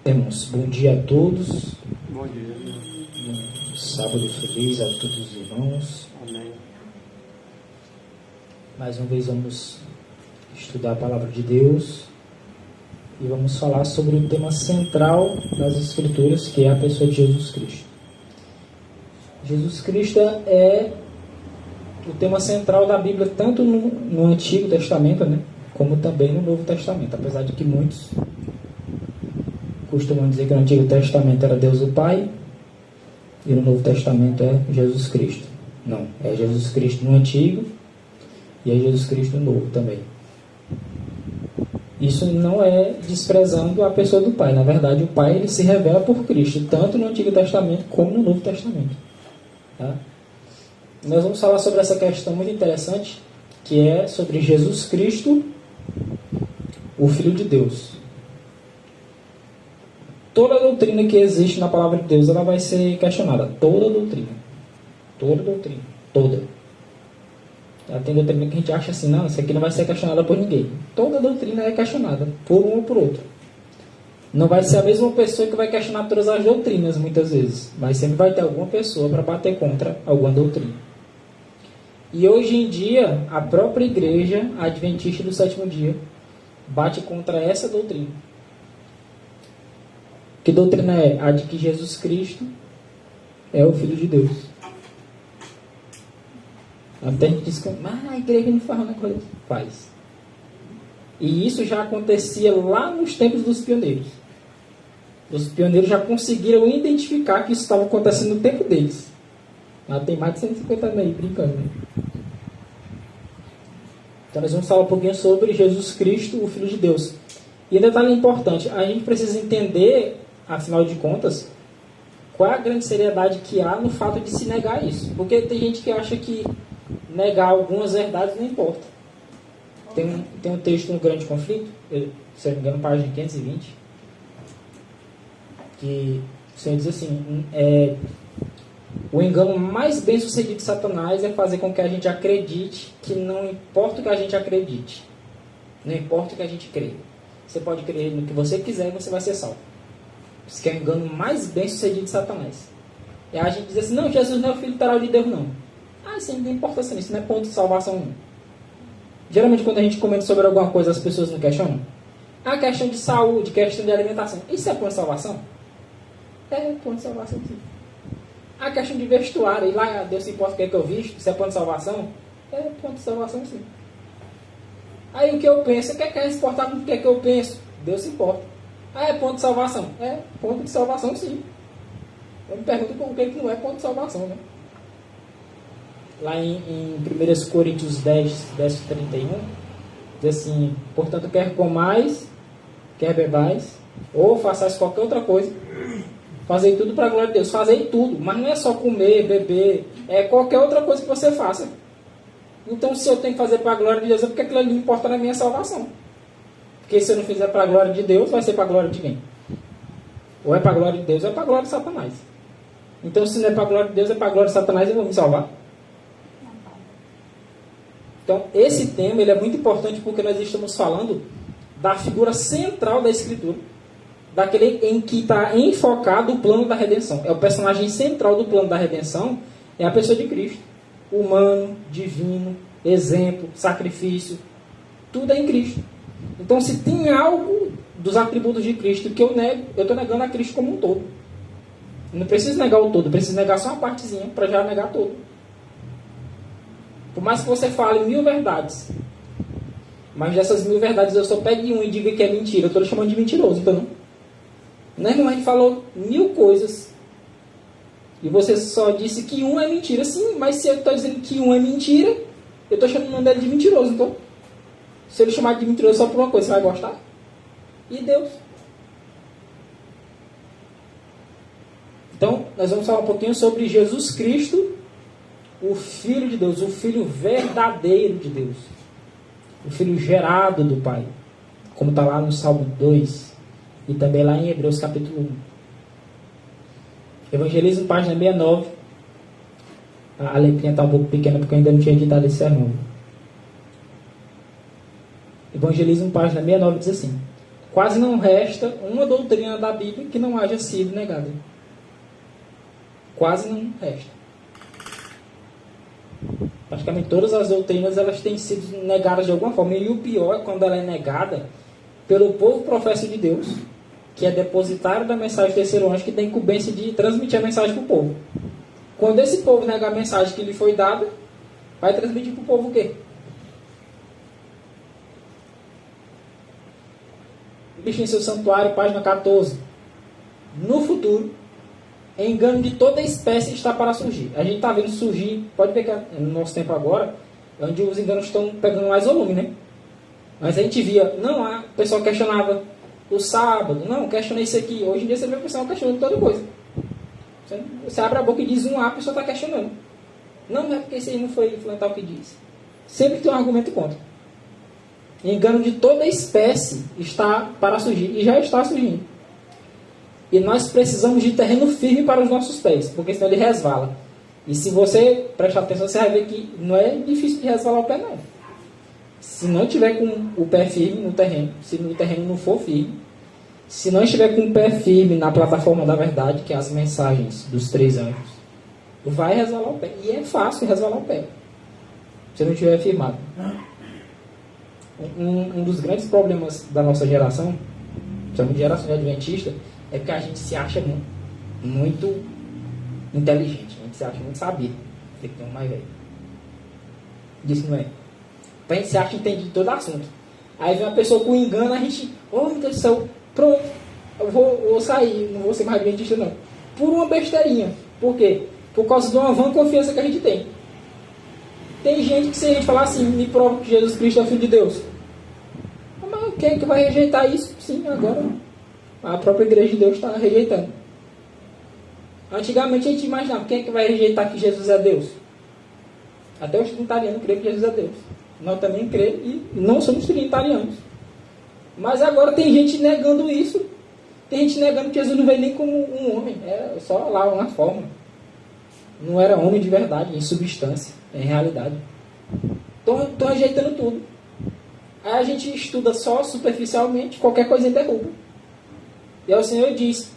Temos bom dia a todos. Bom dia. Sábado feliz a todos os irmãos. Amém. Mais uma vez vamos estudar a palavra de Deus e vamos falar sobre o tema central das Escrituras, que é a pessoa de Jesus Cristo. Jesus Cristo é o tema central da Bíblia, tanto no Antigo Testamento, né, como também no Novo Testamento, apesar de que muitos costumam dizer que no Antigo Testamento era Deus o Pai e no Novo Testamento é Jesus Cristo. Não, é Jesus Cristo no Antigo e é Jesus Cristo no Novo também. Isso não é desprezando a pessoa do Pai. Na verdade, o Pai ele se revela por Cristo, tanto no Antigo Testamento como no Novo Testamento. Tá? Nós vamos falar sobre essa questão muito interessante, que é sobre Jesus Cristo, o Filho de Deus. Toda doutrina que existe na palavra de Deus, ela vai ser questionada. Toda doutrina. Toda doutrina. Toda. Tem doutrina que a gente acha assim, não, isso aqui não vai ser questionada por ninguém. Toda doutrina é questionada, por um ou por outro. Não vai ser a mesma pessoa que vai questionar todas as doutrinas, muitas vezes. Mas sempre vai ter alguma pessoa para bater contra alguma doutrina. E hoje em dia, a própria igreja adventista do sétimo dia bate contra essa doutrina. Que doutrina é? A de que Jesus Cristo é o Filho de Deus. Até a gente diz que a igreja não faz uma coisa. Faz. E isso já acontecia lá nos tempos dos pioneiros. Os pioneiros já conseguiram identificar que isso estava acontecendo no tempo deles. Lá tem mais de 150 anos aí, brincando. Né? Então nós vamos falar um pouquinho sobre Jesus Cristo, o Filho de Deus. E um detalhe importante, a gente precisa entender, afinal de contas, qual é a grande seriedade que há no fato de se negar isso. Porque tem gente que acha que negar algumas verdades não importa. Tem um texto no Grande Conflito, se eu não me engano, página 520, que o Senhor diz assim, o engano mais bem sucedido de Satanás é fazer com que a gente acredite que não importa o que a gente acredite, não importa o que a gente crê. Você pode crer no que você quiser e você vai ser salvo. Isso que é o engano mais bem sucedido de Satanás. E a gente diz assim, não, Jesus não é o Filho literal de Deus, não. Isso não tem importância nisso, não é ponto de salvação não. Geralmente quando a gente comenta sobre alguma coisa, as pessoas não questionam. Questão de saúde, questão de alimentação. Isso é ponto de salvação? É ponto de salvação sim. A questão de vestuário, e lá Deus se importa o que é que eu visto, isso é ponto de salvação? É ponto de salvação sim. Aí o que eu penso, o que é se importar com o que é que eu penso? Deus se importa. É ponto de salvação? É ponto de salvação sim. Eu me pergunto por que não é ponto de salvação, né? Lá em 1 Coríntios 10, verso 31, diz assim, portanto, quer comais, quer bebais, ou façais qualquer outra coisa, fazei tudo para a glória de Deus. Fazei tudo, mas não é só comer, beber, é qualquer outra coisa que você faça. Então, se eu tenho que fazer para a glória de Deus, é porque aquilo ali importa na minha salvação. Porque se eu não fizer para a glória de Deus, vai ser para a glória de quem? Ou é para a glória de Deus, ou é para a glória de Satanás. Então, se não é para a glória de Deus, é para a glória de Satanás, eu vou me salvar. Então, esse tema ele é muito importante porque nós estamos falando da figura central da Escritura, daquele em que está enfocado o plano da redenção. É o personagem central do plano da redenção, é a pessoa de Cristo. Humano, divino, exemplo, sacrifício, tudo é em Cristo. Então, se tem algo dos atributos de Cristo que eu nego, eu estou negando a Cristo como um todo. Eu não preciso negar o todo, eu preciso negar só uma partezinha para já negar todo. Por mais que você fale 1000 verdades, mas dessas 1000 verdades eu só pegue um e diga que é mentira, eu estou chamando de mentiroso, então não. Né, irmão? A gente falou 1000 coisas e você só disse que um é mentira. Sim, mas se eu estou dizendo que um é mentira, eu estou chamando o nome dele de mentiroso. Então, se ele chamar de mentiroso só por uma coisa, você vai gostar? E Deus? Então, nós vamos falar um pouquinho sobre Jesus Cristo, o Filho de Deus, o Filho verdadeiro de Deus. O Filho gerado do Pai. Como está lá no Salmo 2 e também lá em Hebreus capítulo 1. Evangelismo, página 69. A letrinha está um pouco pequena porque eu ainda não tinha editado esse sermão. Evangelismo, página 69, diz assim: quase não resta uma doutrina da Bíblia que não haja sido negada. Quase não resta. Praticamente todas as doutrinas elas têm sido negadas de alguma forma. E o pior é quando ela é negada pelo povo professo de Deus, que é depositário da mensagem do terceiro anjo, que tem incumbência de transmitir a mensagem para o povo. Quando esse povo nega a mensagem que lhe foi dada, vai transmitir para o povo o quê? Cristo em seu santuário, página 14. No futuro, engano de toda espécie está para surgir. A gente está vendo surgir, pode ver que no nosso tempo agora, onde os enganos estão pegando mais volume, né? Mas a gente via, o pessoal questionava o sábado, questiona isso aqui. Hoje em dia você vê o pessoal questionando toda coisa. Você abre a boca e diz um A, a pessoa está questionando. Não é porque isso aí não foi tal que diz. Sempre tem um argumento contra. Engano de toda espécie está para surgir, e já está surgindo. E nós precisamos de terreno firme para os nossos pés, porque senão ele resvala. E se você prestar atenção, você vai ver que não é difícil de resvalar o pé, não. Se não tiver com o pé firme no terreno, se o terreno não for firme, se não estiver com o pé firme na plataforma da verdade, que é as mensagens dos 3 anjos, vai resvalar o pé. E é fácil resvalar o pé, se não estiver firmado. Um dos grandes problemas da nossa geração, chamamos de geração de adventista, é porque a gente se acha muito inteligente, a gente se acha muito sabido. Tem que ter um mais velho. Isso não é. A gente se acha entendido de todo assunto. Aí vem uma pessoa com engano, a gente, meu Deus do céu, pronto, eu vou sair, não vou ser mais adventista não. Por uma besteirinha. Por quê? Por causa de uma vã confiança que a gente tem. Tem gente que se a gente falar assim, me prova que Jesus Cristo é o Filho de Deus. Mas quem é que vai rejeitar isso? Sim, agora a própria igreja de Deus está rejeitando. Antigamente a gente imaginava, quem é que vai rejeitar que Jesus é Deus? Até os trinitarianos creem que Jesus é Deus. Nós também cremos e não somos trinitarianos. Mas agora tem gente negando isso. Tem gente negando que Jesus não veio nem como um homem. Era só lá uma forma. Não era homem de verdade, em substância, em realidade. Estão rejeitando tudo. Aí a gente estuda só superficialmente, qualquer coisa derruba. E aí o Senhor diz,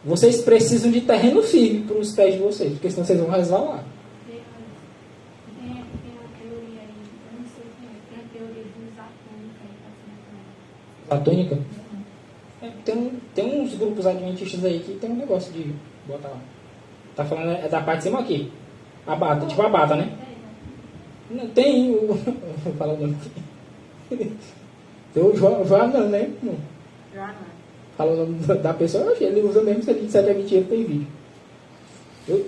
vocês precisam de terreno firme para os pés de vocês, porque senão vocês vão resvalar. Platônica? Tem uns grupos adventistas aí que tem um negócio de botar lá. Tá falando é da parte de cima aqui. A bata, tipo a bata, né? Não tem o... Vou falar o nome aqui. Tem o Joanã, né? Joanã. Fala o nome da pessoa, eu achei, ele usa mesmo, se ele disser que é mentira, tem vídeo.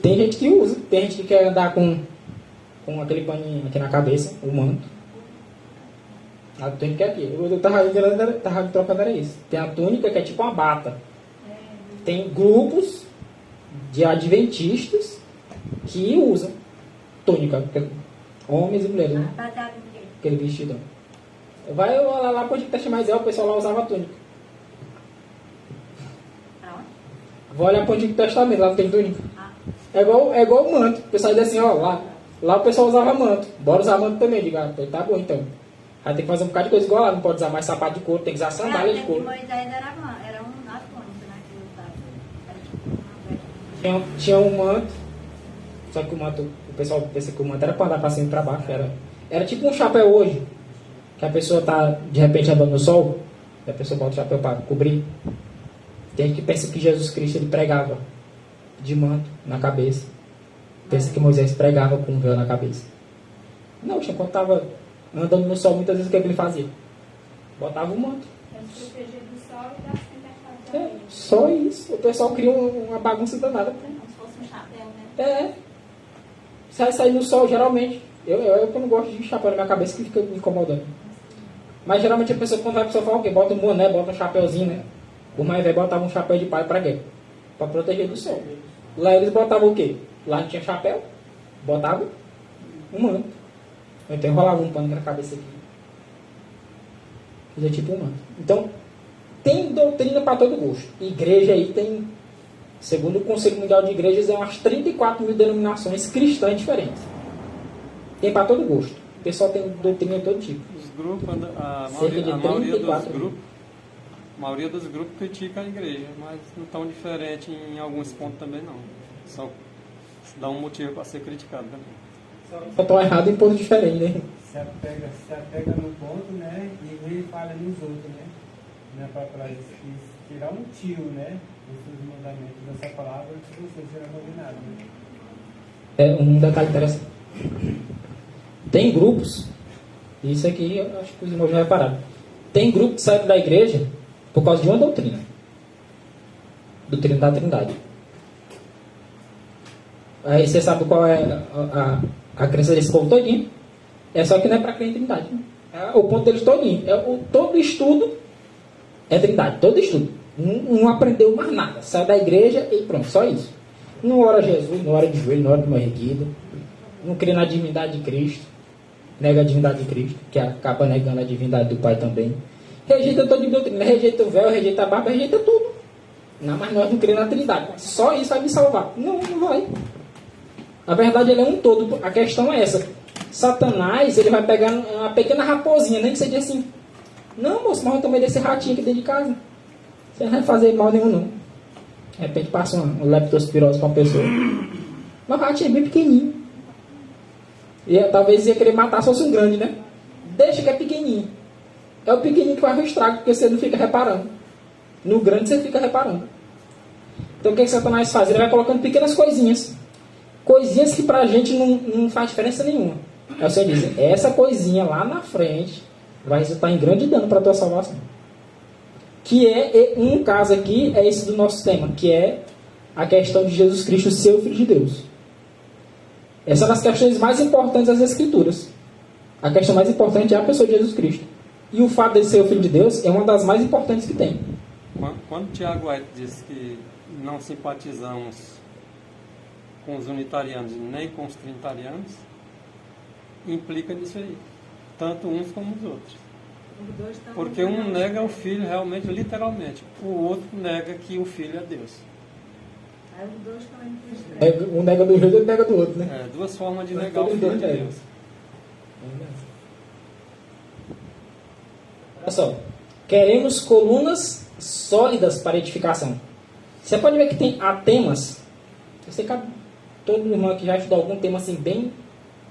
Tem gente que usa, tem gente que quer andar com aquele paninho aqui na cabeça, o manto. A túnica é aqui. Eu tava trocando era isso. Tem a túnica que é tipo uma bata. Tem grupos de adventistas que usam túnica. Homens e mulheres, né? Aquele vestidão. Vai lá para onde está chamando o pessoal lá usava túnica. Vou olhar para o Antigo Testamento, lá não tem túnica. É igual o manto. O pessoal diz assim, lá o pessoal usava manto. Bora usar manto também, diga. Tá bom então. Aí tem que fazer um bocado de coisa igual lá, não pode usar mais sapato de couro, tem que usar sandália de couro. Moisés era um túnica, né? Tinha um manto, só que o manto, o pessoal pensa que o manto era para andar para cima e para baixo, era tipo um chapéu hoje, que a pessoa tá de repente andando no sol, e a pessoa bota o chapéu para cobrir. Tem gente que pensa que Jesus Cristo ele pregava de manto na cabeça, pensa que Moisés pregava com um véu na cabeça. Não, quando estava andando no sol, muitas vezes o que ele fazia? Botava o manto. Proteger do sol e das tempestades. Só isso. O pessoal cria uma bagunça danada. Como se fosse um chapéu, né? Sai no sol, geralmente. Eu não gosto de chapéu na minha cabeça, que fica me incomodando. Mas geralmente a pessoa, quando vai pro sofá, o quê? Bota um boné, bota um chapéuzinho, né? O mais velho botava um chapéu de palha pra quê? Pra proteger do sol. Lá eles botavam o quê? Lá não tinha chapéu, botavam um manto. Então enrolava um pano na cabeça aqui. Fazia tipo um manto. Então, tem doutrina para todo gosto. Igreja aí tem, segundo o Conselho Mundial de Igrejas, umas 34 mil denominações cristãs diferentes. Tem para todo gosto. O pessoal tem doutrina de todo tipo. Os grupos, a Cerca de maioria dos 34 grupos, A maioria dos grupos critica a igreja, mas não tão diferente em alguns pontos também não. Só dá um motivo para ser criticado também. Só estão errados em pontos diferentes, né? Se apega no ponto, né? E ele fala nos outros, né? Não é para tirar um tio, né? Esses mandamentos dessa palavra que você será dominado, né? É um detalhe interessante. Tem grupos, isso aqui eu acho que os irmãos já repararam. Tem grupos que saíram da igreja por causa de uma doutrina. Doutrina da Trindade. Aí você sabe qual é a crença desse povo todinho? É só que não é para crer em Trindade. É o ponto deles todinho. Todo estudo é Trindade. Todo estudo. Não aprendeu mais nada. Saiu da igreja e pronto, só isso. Não ora Jesus, não ora de joelho, não ora de mão erguida. Não crê na divindade de Cristo. Nega a divindade de Cristo, que acaba negando a divindade do Pai também. Rejeita toda a doutrina. Rejeita o véu, rejeita a barba, rejeita tudo. Não, mas nós não cremos na Trindade. Só isso vai me salvar. Não, não vai. A verdade, ele é um todo. A questão é essa. Satanás, ele vai pegar uma pequena raposinha, nem que você diga assim, não, moço, mas eu tomei desse ratinho aqui dentro de casa. Você não vai fazer mal nenhum, não. De repente passa uma leptospirose para uma pessoa. Mas o ratinho é bem pequenininho. E talvez ia querer matar se fosse um grande, né? Deixa que é pequenininho. É o pequenininho que faz o estrago, porque você não fica reparando. No grande você fica reparando. Então o que Satanás faz? Ele vai colocando pequenas coisinhas. Coisinhas que pra gente não faz diferença nenhuma. Aí você diz, essa coisinha lá na frente vai resultar em grande dano para a tua salvação. Que é, um caso aqui, é esse do nosso tema, que é a questão de Jesus Cristo ser o Filho de Deus. Essa é uma das questões mais importantes das Escrituras. A questão mais importante é a pessoa de Jesus Cristo. E o fato de ser o Filho de Deus é uma das mais importantes que tem. Quando Tiago White diz que não simpatizamos com os unitarianos nem com os trinitarianos, implica nisso aí. Tanto uns como os outros. Porque um nega o filho realmente, literalmente. O outro nega que o filho é Deus. Aí os dois estão indo pro Um nega do jeito e outro nega do outro, né? É, duas formas de negar o filho de Deus. Olha só. Queremos colunas sólidas para edificação. Você pode ver que tem temas. Você cabe, todo irmão aqui já estudou algum tema assim bem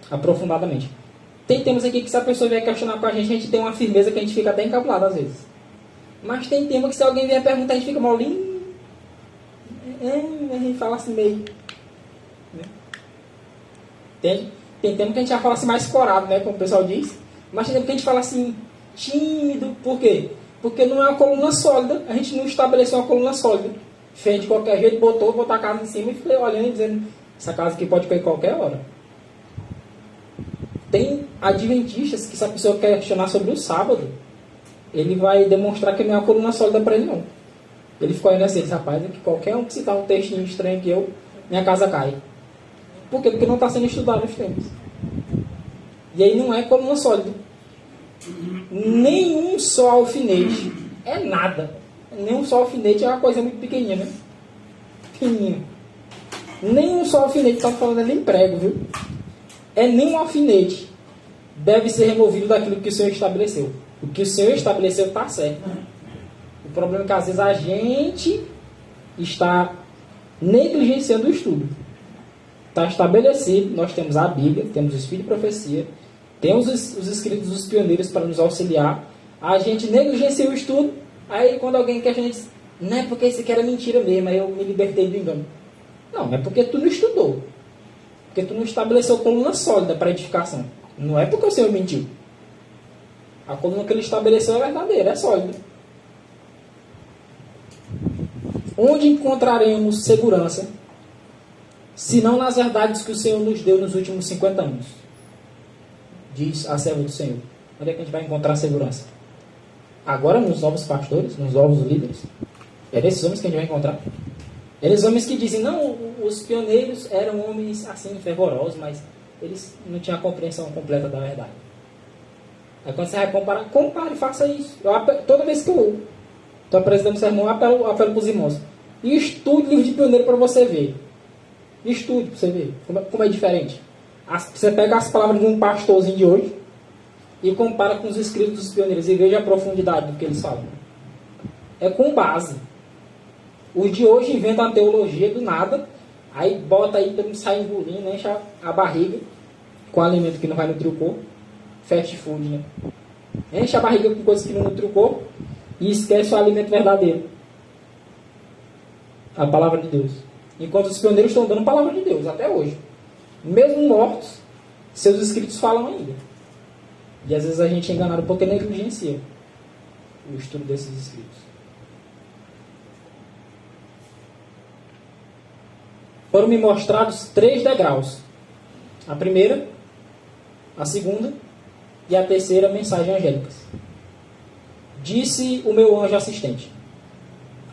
aprofundadamente. Tem temas aqui que se a pessoa vier questionar com a gente tem uma firmeza que a gente fica até encabulado às vezes. Mas tem tema que se alguém vier perguntar, a gente fica molinho. A gente fala assim meio. Né? Entende? Tem tema que a gente já fala assim mais corado, né? Como o pessoal diz. Mas tem tema que a gente fala assim, tímido. Por quê? Porque não é uma coluna sólida. A gente não estabeleceu uma coluna sólida. Fez de qualquer jeito, botou a casa em cima e fiquei olhando e dizendo, essa casa aqui pode cair qualquer hora. Tem adventistas que se a pessoa quer questionar sobre o sábado, ele vai demonstrar que não é uma coluna sólida para ele não. Ele ficou olhando assim, rapaz, que qualquer um que citar um textinho estranho que minha casa cai. Por quê? Porque não está sendo estudado os temas. E aí não é coluna sólida. Nenhum só alfinete é nada. Nenhum só alfinete é uma coisa muito pequenininha, né? Pequenininha. Nenhum só alfinete, está falando ali em prego, viu? Nenhum alfinete deve ser removido daquilo que o Senhor estabeleceu. O que o Senhor estabeleceu está certo. O problema é que às vezes a gente está negligenciando o estudo. Está estabelecido, nós temos a Bíblia, temos o Espírito de Profecia, temos os escritos dos pioneiros para nos auxiliar. A gente negligencia o estudo, aí quando alguém questiona, diz, não é porque isso aqui era mentira mesmo, aí eu me libertei do engano. Não, é porque tu não estudou. Porque tu não estabeleceu coluna sólida para edificação. Não é porque o Senhor mentiu. A coluna que ele estabeleceu é verdadeira, é sólida. Onde encontraremos segurança, se não nas verdades que o Senhor nos deu nos últimos 50 anos? Diz a serva do Senhor. Onde é que a gente vai encontrar segurança? Agora nos novos pastores, nos novos líderes? É desses homens que a gente vai encontrar. Eles homens que dizem, não, os pioneiros eram homens assim, fervorosos, mas eles não tinham a compreensão completa da verdade. Aí quando você vai comparar, compare, faça isso. Toda vez que eu estou apresentando sermão, eu apelo para os irmãos. E estude livro de pioneiro para você ver. Estude para você ver como é diferente. Você pega as palavras de um pastorzinho de hoje e compara com os escritos dos pioneiros e veja a profundidade do que eles falam. é com base. Os de hoje inventam a teologia do nada, aí bota aí, todo mundo sai engolindo, enche a barriga com alimento que não vai nutrir o corpo. Fast food, né? Enche a barriga com coisas que não nutrem o corpo e esquece o alimento verdadeiro. A palavra de Deus. Enquanto os pioneiros estão dando a palavra de Deus, até hoje. Mesmo mortos, seus escritos falam ainda. E às vezes a gente é enganado porque negligencia o estudo desses escritos. Foram me mostrados 3 degraus. A primeira, a segunda e a terceira mensagem angélicas. Disse o meu anjo assistente: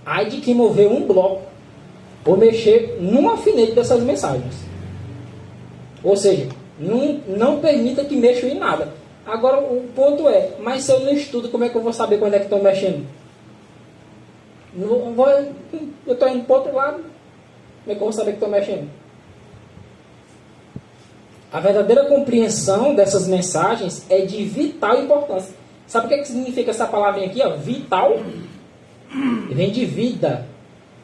ai de quem mover um bloco ou mexer num alfinete dessas mensagens. Ou seja, não permita que mexam em nada. Agora o ponto é, mas se eu não estudo, como é que eu vou saber quando é que estão mexendo? Eu estou indo para o outro lado, como é que eu vou saber que estão mexendo? A verdadeira compreensão dessas mensagens é de vital importância. Sabe o que significa essa palavrinha aqui? Ó? Vital. Vem de vida.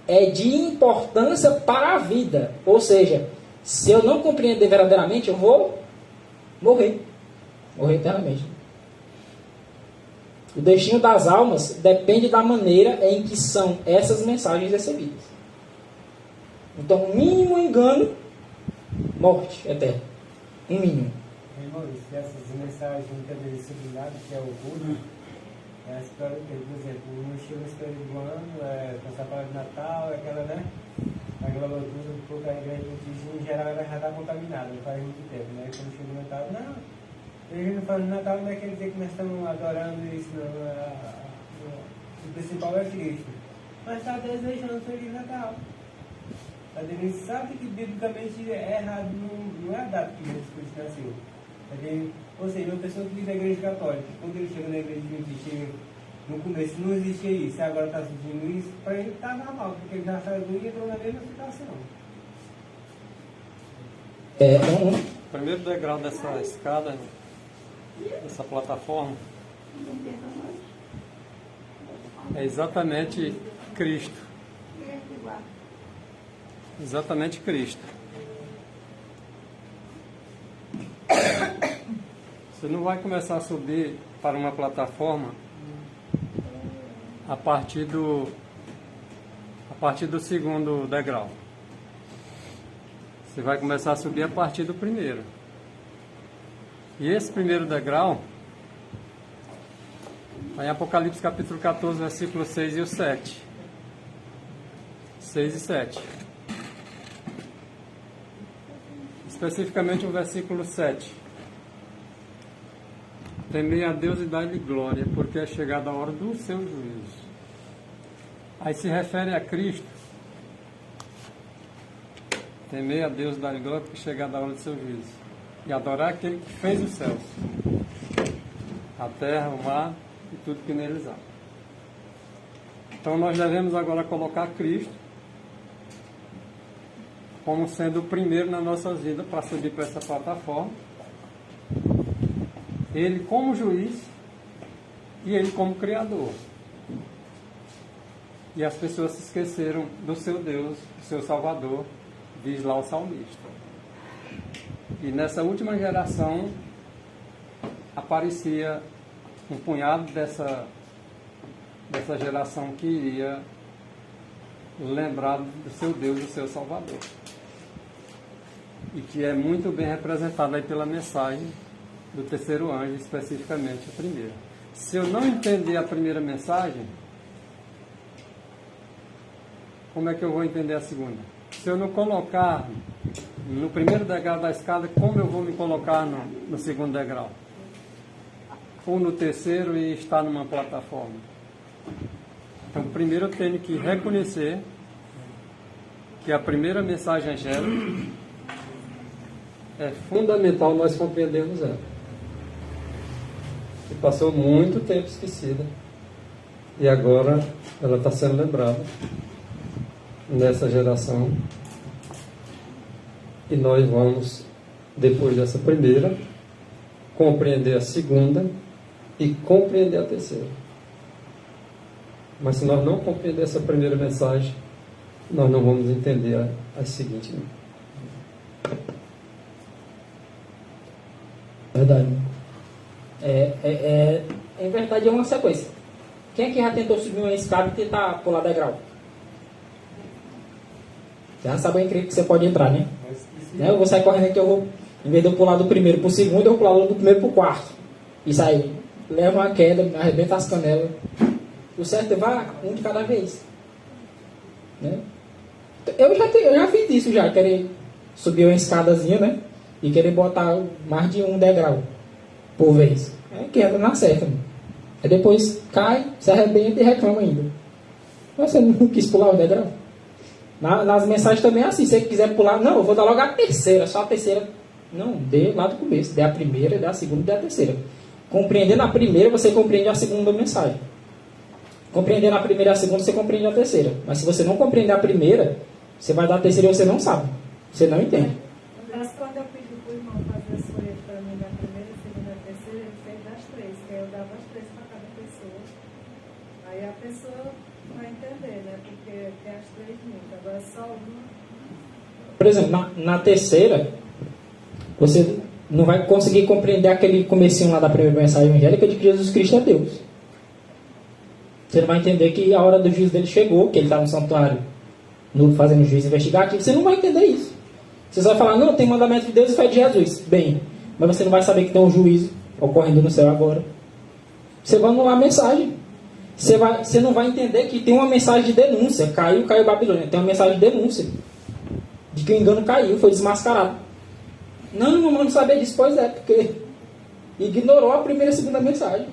É de importância para a vida. Ou seja, se eu não compreender verdadeiramente, eu vou morrer. Morrer eternamente. O destino das almas depende da maneira em que são essas mensagens recebidas. Então, o mínimo engano, morte eterna. Um mínimo. Irmão, se essas mensagens não têm disciplinado, que é o culto, é a história que, por exemplo, no estilo história do ano, com essa palavra de Natal, aquela, né? Aquela loucura, porque a igreja em geral ela já está contaminada, não faz muito tempo, né? Quando chega o Natal, não, a gente não faz o Natal, não é quer dizer que nós estamos adorando isso, não. O principal é Cristo. Mas está desejando Feliz Natal. A gente sabe que biblicamente é errado, não é a data que Jesus Cristo nasceu. Ou seja, uma pessoa que vive na igreja católica, quando ele chega na igreja adventista, no começo não existia isso, agora está surgindo isso, para ele está normal, porque ele já saiu e entrou na mesma situação. O primeiro degrau dessa escada, dessa plataforma, é exatamente Cristo. Exatamente Cristo. Você não vai começar a subir para uma plataforma a partir do segundo degrau. Você vai começar a subir a partir do primeiro. E esse primeiro degrau, está em Apocalipse capítulo 14, versículo 6 e o 7. 6 e 7. Especificamente o versículo 7. Temei a Deus e dai-lhe glória, porque é chegada a hora do seu juízo. Aí se refere a Cristo. Temei a Deus e dai-lhe glória, porque é chegada a hora do seu juízo. E adorar aquele que fez os céus, a terra, o mar e tudo que neles há. Então nós devemos agora colocar Cristo como sendo o primeiro nas nossas vidas para subir para essa plataforma. Ele como juiz e ele como criador. E as pessoas se esqueceram do seu Deus, do seu Salvador, diz lá o salmista. E nessa última geração aparecia um punhado dessa geração que iria lembrar do seu Deus, do seu Salvador. E que é muito bem representado aí pela mensagem do terceiro anjo, especificamente a primeira. Se eu não entender a primeira mensagem, como é que eu vou entender a segunda? Se eu não colocar no primeiro degrau da escada, como eu vou me colocar no segundo degrau? Ou no terceiro e estar numa plataforma? Então, primeiro eu tenho que reconhecer que a primeira mensagem angélica é fundamental nós compreendermos ela. E passou muito tempo esquecida. E agora ela está sendo lembrada nessa geração. E nós vamos, depois dessa primeira, compreender a segunda e compreender a terceira. Mas se nós não compreender essa primeira mensagem, nós não vamos entender a seguinte. Verdade. Em verdade é uma sequência. Quem é que já tentou subir uma escada e tentar pular degrau? Você já sabe o incrível que você pode entrar, né? Eu vou sair correndo aqui, em vez de eu pular do primeiro pro segundo, eu vou pular do primeiro pro quarto. Isso aí, leva uma queda, arrebenta as canelas. O certo é vá um de cada vez. Né? Eu já fiz isso já, querer subir uma escadazinha, né? E querer botar mais de um degrau por vez. Que entra na certa. Né? Aí depois cai, se arrebenta e reclama ainda. Mas você não quis pular o degrau? Nas mensagens também é assim, se você quiser pular, não, eu vou dar logo a terceira, só a terceira. Não, dê lá do começo, dê a primeira, dê a segunda, dê a terceira. Compreendendo a primeira, você compreende a segunda mensagem. Compreendendo a primeira e a segunda, você compreende a terceira. Mas se você não compreender a primeira, você vai dar a terceira e você não sabe. Você não entende. Mas quando eu pedi para o irmão fazer as folhas para mim da primeira, segunda e terceira, ele fez das três, que aí eu dava as três para cada pessoa. Aí a pessoa vai entender, né? Porque tem as três juntas, agora só uma. Por exemplo, na terceira, você não vai conseguir compreender aquele comecinho lá da primeira mensagem evangélica de que Jesus Cristo é Deus. Você não vai entender que a hora do juízo dele chegou, que ele está no santuário fazendo juízo investigativo. Você não vai entender isso. Você só vai falar, não, tem mandamento de Deus e fé de Jesus. Bem, mas você não vai saber que tem um juízo ocorrendo no céu agora. Você vai anular a mensagem. Você não vai entender que tem uma mensagem de denúncia. Caiu Babilônia. Tem uma mensagem de denúncia. De que o engano caiu, foi desmascarado. Não sabia disso. Pois é, porque ignorou a primeira e a segunda mensagem.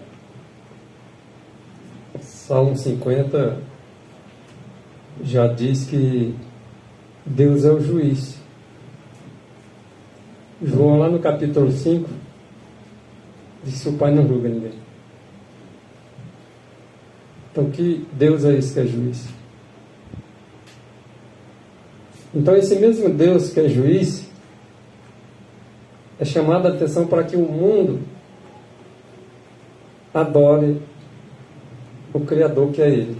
Salmo 50 já diz que Deus é o juiz. João, lá no capítulo 5, diz que o Pai não julga ninguém. Então, que Deus é esse que é juiz? Então, esse mesmo Deus que é juiz é chamado a atenção para que o mundo adore o Criador que é Ele.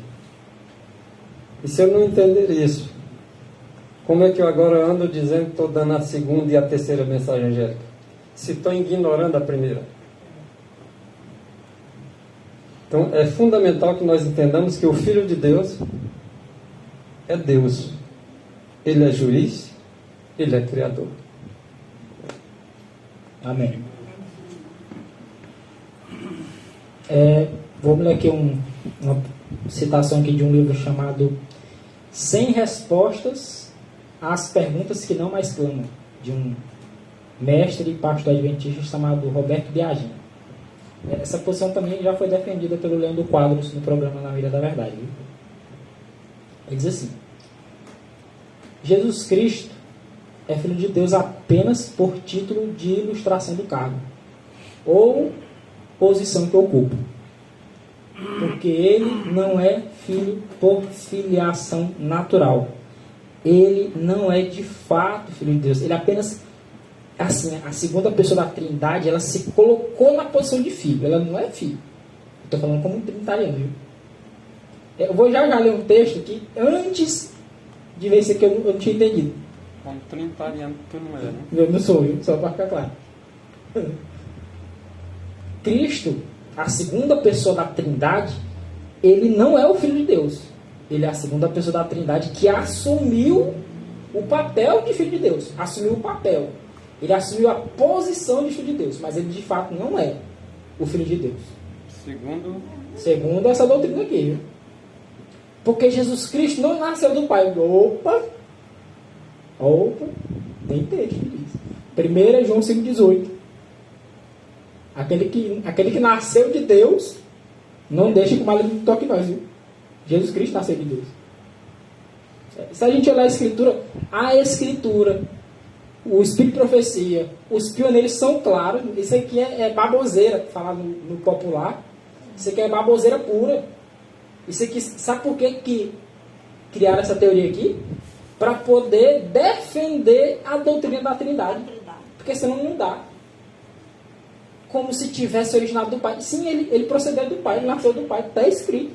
E se eu não entender isso, como é que eu agora ando dizendo que estou dando a segunda e a terceira mensagem angélica? Se estou ignorando a primeira. Então é fundamental que nós entendamos que o Filho de Deus é Deus. Ele é juiz, Ele é Criador. Amém. Vamos ler aqui uma citação aqui de um livro chamado 100 Respostas às Perguntas que Não Mais Clamam, de um mestre e pastor adventista chamado Roberto Biagin. Essa posição também já foi defendida pelo Leandro Quadros no programa Na Mira da Verdade. Viu? Ele diz assim: Jesus Cristo é Filho de Deus apenas por título de ilustração do cargo ou posição que ocupa, porque ele não é filho por filiação natural. Ele não é de fato Filho de Deus. Ele apenas, assim, a segunda pessoa da Trindade, ela se colocou na posição de filho. Ela não é filho. Estou falando como um trinitariano, viu? Eu vou já ler um texto que antes de ver isso aqui eu não tinha entendido. Como trinitariano tu não é, né? Eu não sou, viu? Só para ficar claro. Cristo, a segunda pessoa da Trindade, ele não é o Filho de Deus. Ele é a segunda pessoa da Trindade que assumiu o papel de Filho de Deus. Assumiu o papel. Ele assumiu a posição de Filho de Deus. Mas ele de fato não é o Filho de Deus. Segundo essa doutrina aqui, viu? Porque Jesus Cristo não nasceu do Pai. Opa, tem texto disso. 1 João 5,18. Aquele que nasceu de Deus, não deixa que o maligno toque nós, viu? Jesus Cristo nasceu de Deus. Se a gente olhar a Escritura, o Espírito de Profecia, os pioneiros são claros. Isso aqui é baboseira, falar no popular. Isso aqui é baboseira pura. Isso aqui, sabe por que criaram essa teoria aqui? Para poder defender a doutrina da Trindade. Porque senão não dá. Como se tivesse originado do Pai. Sim, ele procedeu do Pai, ele nasceu do Pai. Está escrito.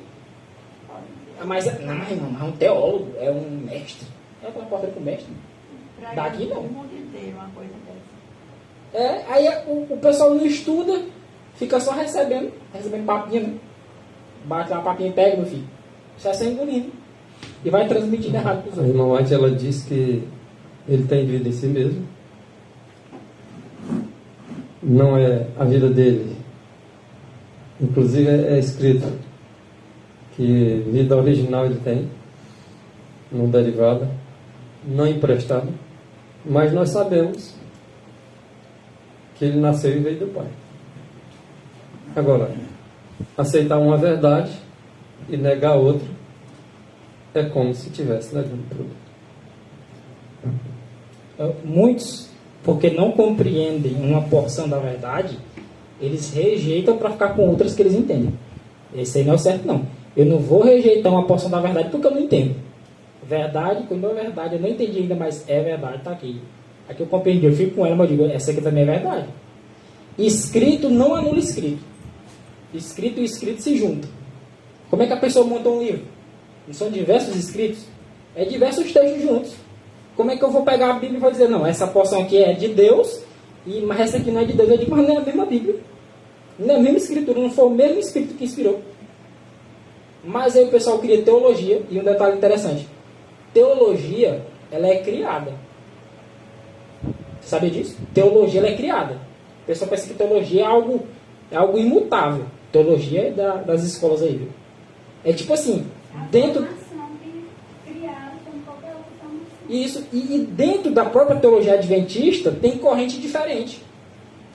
Mas não, é um teólogo, é um mestre. É uma porta com mestre. Daqui não. O mundo inteiro, uma coisa dessa. Aí o pessoal não estuda, fica só recebendo papinha, né? Bate lá, papinha e pega, meu filho. Isso é só engolindo. E vai transmitindo errado para os A outros. irmã White, ela diz que ele tem vida em si mesmo. Não é a vida dele. Inclusive é escrito que vida original ele tem, não derivada, não emprestada. Mas nós sabemos que ele nasceu e veio do Pai. Agora, aceitar uma verdade e negar outra é como se estivesse negando tudo. Muitos, porque não compreendem uma porção da verdade, eles rejeitam para ficar com outras que eles entendem. Esse aí não é certo, não. Eu não vou rejeitar uma porção da verdade porque eu não entendo. Verdade, quando é verdade, eu não entendi ainda, mas é verdade, está aqui. Aqui eu compreendi, eu fico com ela, mas eu digo, essa aqui também é verdade. Escrito não anula escrito. Escrito e escrito se juntam. Como é que a pessoa monta um livro? Não são diversos escritos? É diversos textos juntos. Como é que eu vou pegar a Bíblia e vou dizer, não, essa porção aqui é de Deus, mas essa aqui não é de Deus? Eu digo, mas não é a mesma Bíblia. Não é a mesma escritura, não foi o mesmo Espírito que inspirou. Mas aí o pessoal cria teologia, e um detalhe interessante. Teologia, ela é criada. Sabia disso? Teologia, ela é criada. O pessoal pensa que teologia é algo imutável. Teologia é das escolas aí, viu? É tipo assim, dentro... Isso, e dentro da própria teologia adventista tem corrente diferente.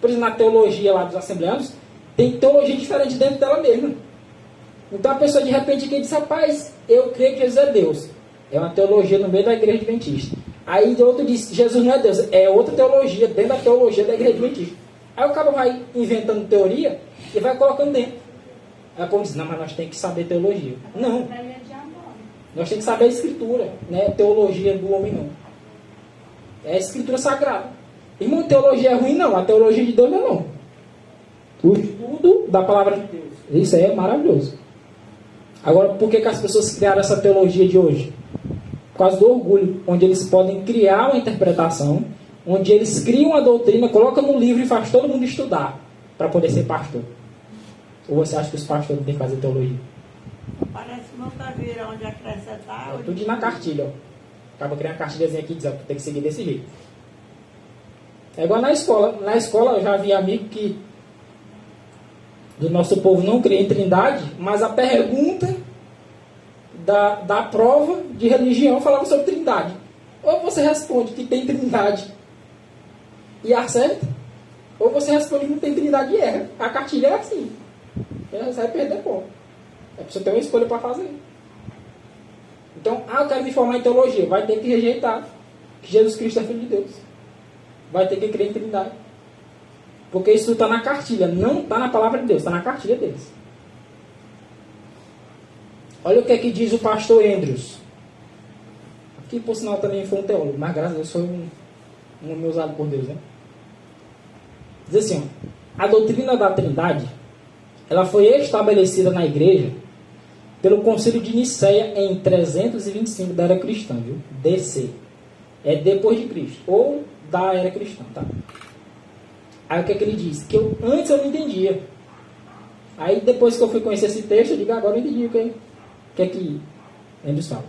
Por exemplo, na teologia lá dos assembleanos, tem teologia diferente dentro dela mesma. Então a pessoa de repente que diz, rapaz, eu creio que Jesus é Deus. É uma teologia no meio da igreja adventista. Aí outro diz, Jesus não é Deus. É outra teologia dentro da teologia da igreja adventista. Aí o cara vai inventando teoria e vai colocando dentro. Aí o povo diz, não, mas nós temos que saber teologia. Não. Nós temos que saber a escritura, né? Teologia do homem não. É a escritura sagrada. Irmão, teologia é ruim não, a teologia de Deus não. O estudo da palavra de Deus. Isso aí é maravilhoso. Agora, por que as pessoas criaram essa teologia de hoje? Por causa do orgulho, onde eles podem criar uma interpretação, onde eles criam uma doutrina, colocam no livro e faz todo mundo estudar para poder ser pastor. Ou você acha que os pastores têm que fazer teologia? Parece que nunca viram onde acrescentar. Tudo na cartilha, ó. Acaba criando uma cartilhazinha aqui dizendo que tem que seguir desse jeito. É igual na escola. Na escola eu já vi amigo que do nosso povo não crê em trindade, mas a pergunta da prova de religião falava sobre trindade. Ou você responde que tem trindade e acerta, ou você responde que não tem trindade e erra. A cartilha é assim. Você vai perder ponto. É para você ter uma escolha para fazer. Então, eu quero me formar em teologia. Vai ter que rejeitar que Jesus Cristo é Filho de Deus. Vai ter que crer em trindade. Porque isso está na cartilha. Não está na palavra de Deus. Está na cartilha deles. Olha o que é que diz o pastor Andrews. Que por sinal também foi um teólogo. Mas graças a Deus foi um homem usado por Deus, né? Diz assim, ó, a doutrina da trindade ela foi estabelecida na igreja pelo Concílio de Nicéia em 325 da era cristã, viu? DC. É depois de Cristo. Ou da era cristã, tá? Aí o que é que ele diz? Que antes eu não entendia. Aí depois que eu fui conhecer esse texto, eu digo, agora eu entendi o que é que Andrews fala.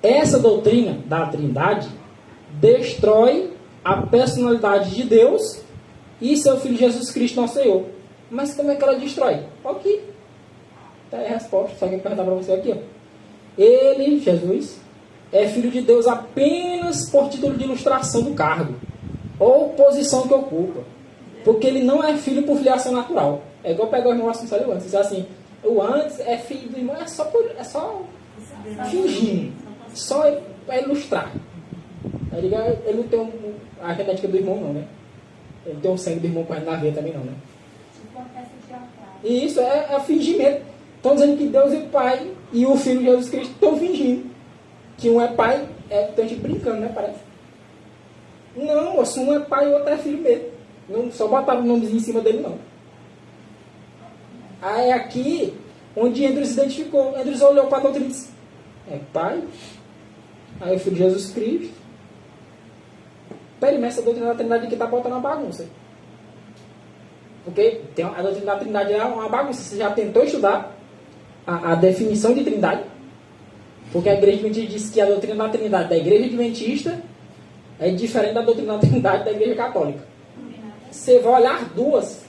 Essa doutrina da trindade destrói a personalidade de Deus e seu Filho Jesus Cristo, nosso Senhor. Mas como é que ela destrói? Aqui. Tá aí a resposta. Só que eu perguntar para você aqui. Ó. Ele, Jesus, é Filho de Deus apenas por título de ilustração do cargo. Ou posição que ocupa. Porque ele não é filho por filiação natural. É igual pegar o irmão assim, sabe o antes. Diz assim, o antes é filho do irmão, é só fingindo. Só para ilustrar. Ele não tem a genética do irmão não, né? Ele tem o sangue do irmão correndo na veia também não, né? E isso é fingimento. Estão dizendo que Deus é Pai e o Filho de Jesus Cristo estão fingindo. Que um é pai, estão te brincando, né? Parece. Não, moço, um é pai e o outro é filho mesmo. Não só botaram o nomezinho em cima dele, não. Aí aqui, onde Andrews se identificou. Andrews olhou para a doutrina e disse, é Pai, aí o Filho de Jesus Cristo. Peraí, mas essa doutrina da Trindade aqui está botando uma bagunça. Porque a doutrina da Trindade é uma bagunça. Você já tentou estudar a definição de Trindade? Porque a Igreja Adventista diz que a doutrina da Trindade da Igreja Adventista é diferente da doutrina da Trindade da Igreja Católica. Você vai olhar duas,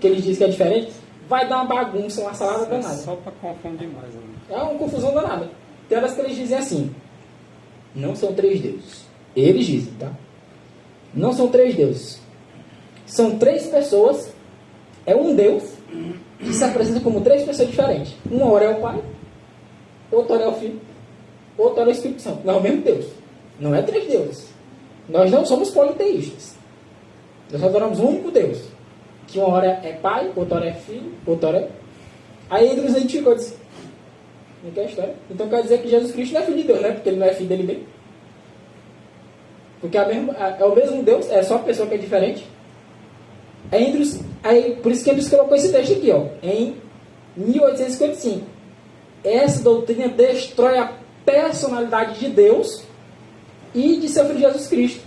que eles dizem que é diferente, vai dar uma bagunça, uma salada danada. Só para confundir mais. Né? É uma confusão danada. Tem horas que eles dizem assim, não são três deuses. Eles dizem, tá? Não são três deuses. São três pessoas, é um Deus, que se apresenta como três pessoas diferentes. Uma hora é o Pai, outra hora é o Filho, outra hora é o Espírito Santo. Não é o mesmo Deus. Não é três deuses. Nós não somos politeístas. Nós adoramos um único Deus. Que uma hora é Pai, outra hora é Filho, outra hora é... Aí Andrews identificou e disse, não quer história? Então quer dizer que Jesus Cristo não é Filho de Deus, né? Porque ele não é filho dele mesmo. Porque é o mesmo Deus, é só a pessoa que é diferente. Por isso que Andrews colocou esse texto aqui, ó, em 1855. Essa doutrina destrói a personalidade de Deus e de seu Filho Jesus Cristo.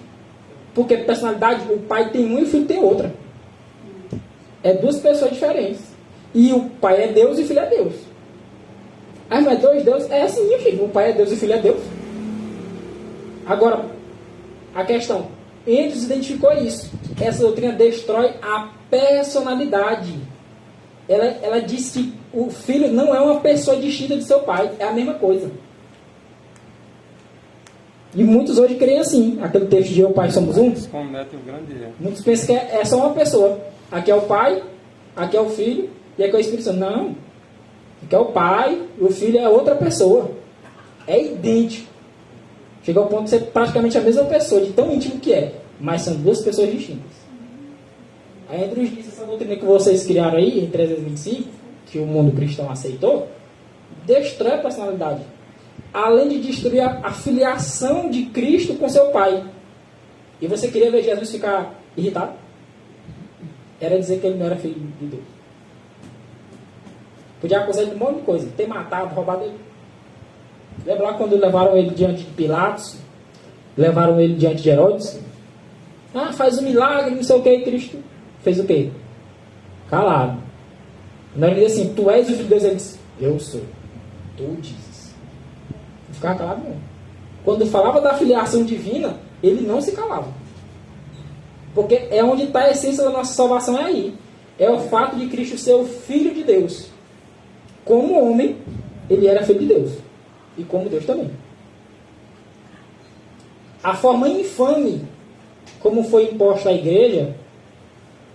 Porque personalidade, o Pai tem uma e o Filho tem outra. É duas pessoas diferentes. E o Pai é Deus e o Filho é Deus. Ah, mas dois deuses? É assim, filho. O Pai é Deus e o Filho é Deus. Agora, a questão, Andrews identificou isso. Essa doutrina destrói a personalidade. Ela diz que o filho não é uma pessoa distinta de seu pai. É a mesma coisa. E muitos hoje creem assim. Aquele texto de eu, pai, somos um. Cometem um grande erro. Muitos pensam que é só uma pessoa. Aqui é o pai, aqui é o filho e aqui é o Espírito Santo. Não. Aqui é o pai e o filho é outra pessoa. É idêntico. Chega ao ponto de ser praticamente a mesma pessoa, de tão íntimo que é. Mas são duas pessoas distintas. A Andrews disse, essa doutrina que vocês criaram aí, em 325, que o mundo cristão aceitou, destrói a personalidade. Além de destruir a filiação de Cristo com seu Pai. E você queria ver Jesus ficar irritado? Era dizer que ele não era filho de Deus. Podia acusar ele de um monte de coisa. Ter matado, roubado ele. Lembra lá quando levaram ele diante de Pilatos? Levaram ele diante de Herodes? Ah, faz um milagre, não sei o que, Cristo. Fez o quê? Calado. Não, ele diz assim, tu és o filho de Deus. Ele disse, eu sou. Tu dizes. Não ficava calado não. Quando falava da filiação divina, ele não se calava. Porque é onde está a essência da nossa salvação, é aí. É o fato de Cristo ser o Filho de Deus. Como homem, ele era filho de Deus. E como Deus também. A forma infame como foi imposta à igreja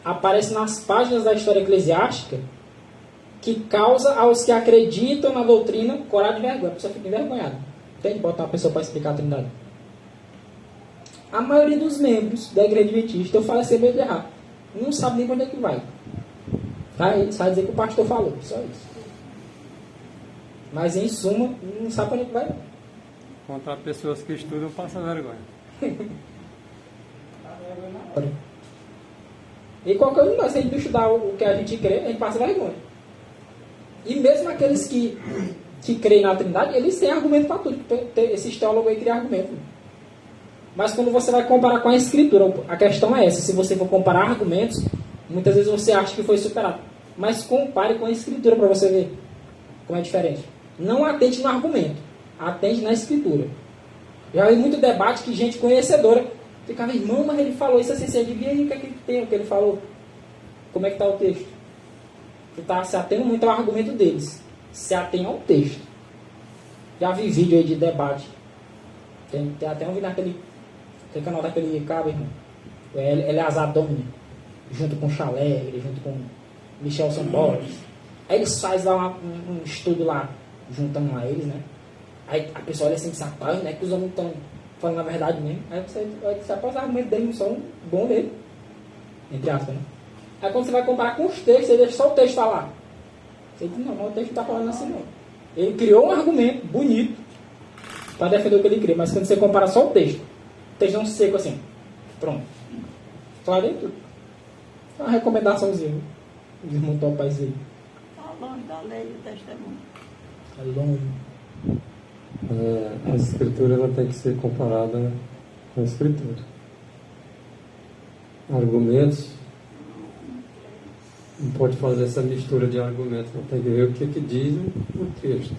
aparece nas páginas da história eclesiástica que causa aos que acreditam na doutrina coragem e vergonha. A pessoa fica envergonhada. Tem que botar uma pessoa para explicar a Trindade. A maioria dos membros da igreja adventista, eu falo assim, meio de errar, não sabe nem para onde é que vai. Ele sabe dizer que o pastor falou, só isso. Mas em suma, não sabe para onde é que vai. Contra pessoas que estudam, passa vergonha. E qualquer um de nós, se a gente estudar o que a gente crê, a gente passa vergonha. E mesmo aqueles que creem na Trindade, eles têm argumento para tudo. Esses teólogos aí criam argumento. Mas quando você vai comparar com a Escritura, a questão é essa. Se você for comparar argumentos, muitas vezes você acha que foi superado. Mas compare com a Escritura para você ver como é diferente. Não atente no argumento, atente na Escritura. Já vi muito debate que gente conhecedora ficava, irmão, mas ele falou isso assim, você adivinha aí o que é que tem, o que ele falou? Como é que está o texto? Tu está se atendo muito ao argumento deles. Se atenha ao texto. Já vi vídeo aí de debate. Tem até um vídeo naquele canal daquele cara, irmão. Eleazar Domini, junto com Chalé, junto com Michel Samboris. Aí eles fazem lá um estudo lá, juntando lá eles, né? Aí a pessoa olha assim, rapaz, né? Que os homens estão falando a verdade mesmo. Aí você rapaz, os argumentos deles não são bons mesmo. Entre aspas, né? Aí quando você vai comparar com os textos, você deixa só o texto falar. Você diz, não, mas o texto não está falando assim não. Ele criou um argumento bonito para defender o que ele cria, mas quando você compara só o texto é um seco assim. Pronto. Falei tudo. Uma recomendaçãozinha. Desmontar o país aí. longe da lei e do testemunho. É longe. A escritura ela tem que ser comparada com a escritura. Argumentos, não pode fazer essa mistura de argumentos, não tem que ver o que diz o texto.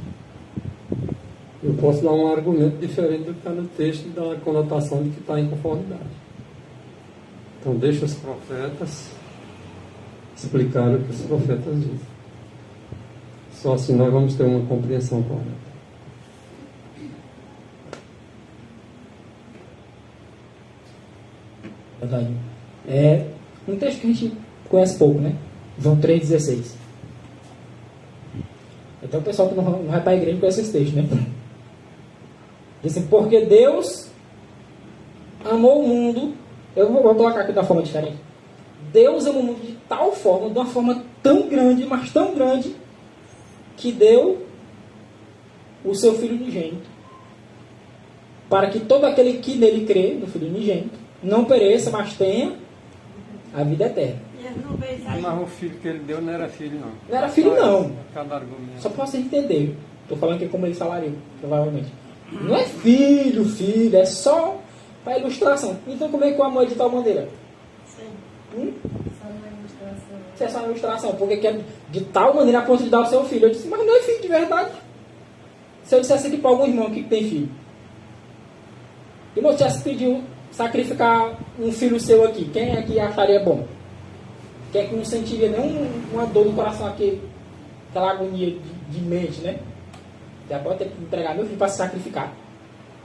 Eu posso dar um argumento diferente do que está no texto e dar a conotação de que está em conformidade. Então deixa os profetas explicar o que os profetas dizem. Só assim nós vamos ter uma compreensão correta. Verdade. É um texto que a gente conhece pouco, né? João 3,16. Então o pessoal que não vai para a igreja conhece esse texto, né? Diz assim, porque Deus amou o mundo. Eu vou colocar aqui de uma forma diferente. Deus amou o mundo de tal forma, de uma forma tão grande, mas tão grande, que deu o seu Filho unigênito, para que todo aquele que nele crê, no Filho unigênito, não pereça, mas tenha a vida eterna. E eles não veem isso aí. Mas o filho que ele deu não era filho, não. Não era filho, não. Cada argumento. Só para você entender. Estou falando aqui como ele falaria, provavelmente. Não é filho, é só para ilustração. Então como é que o amor é de tal maneira? Sim. Só uma ilustração. Isso é só uma ilustração. Porque quer de tal maneira a ponto de dar o seu filho. Eu disse, mas não é filho de verdade. Se eu dissesse aqui para algum irmão que tem filho. E você já se pediu sacrificar um filho seu aqui. Quem é que acharia bom? Quem é que não sentiria nem uma dor no coração aqui? Aquela agonia de mente, né? Já pode ter que entregar meu filho para se sacrificar.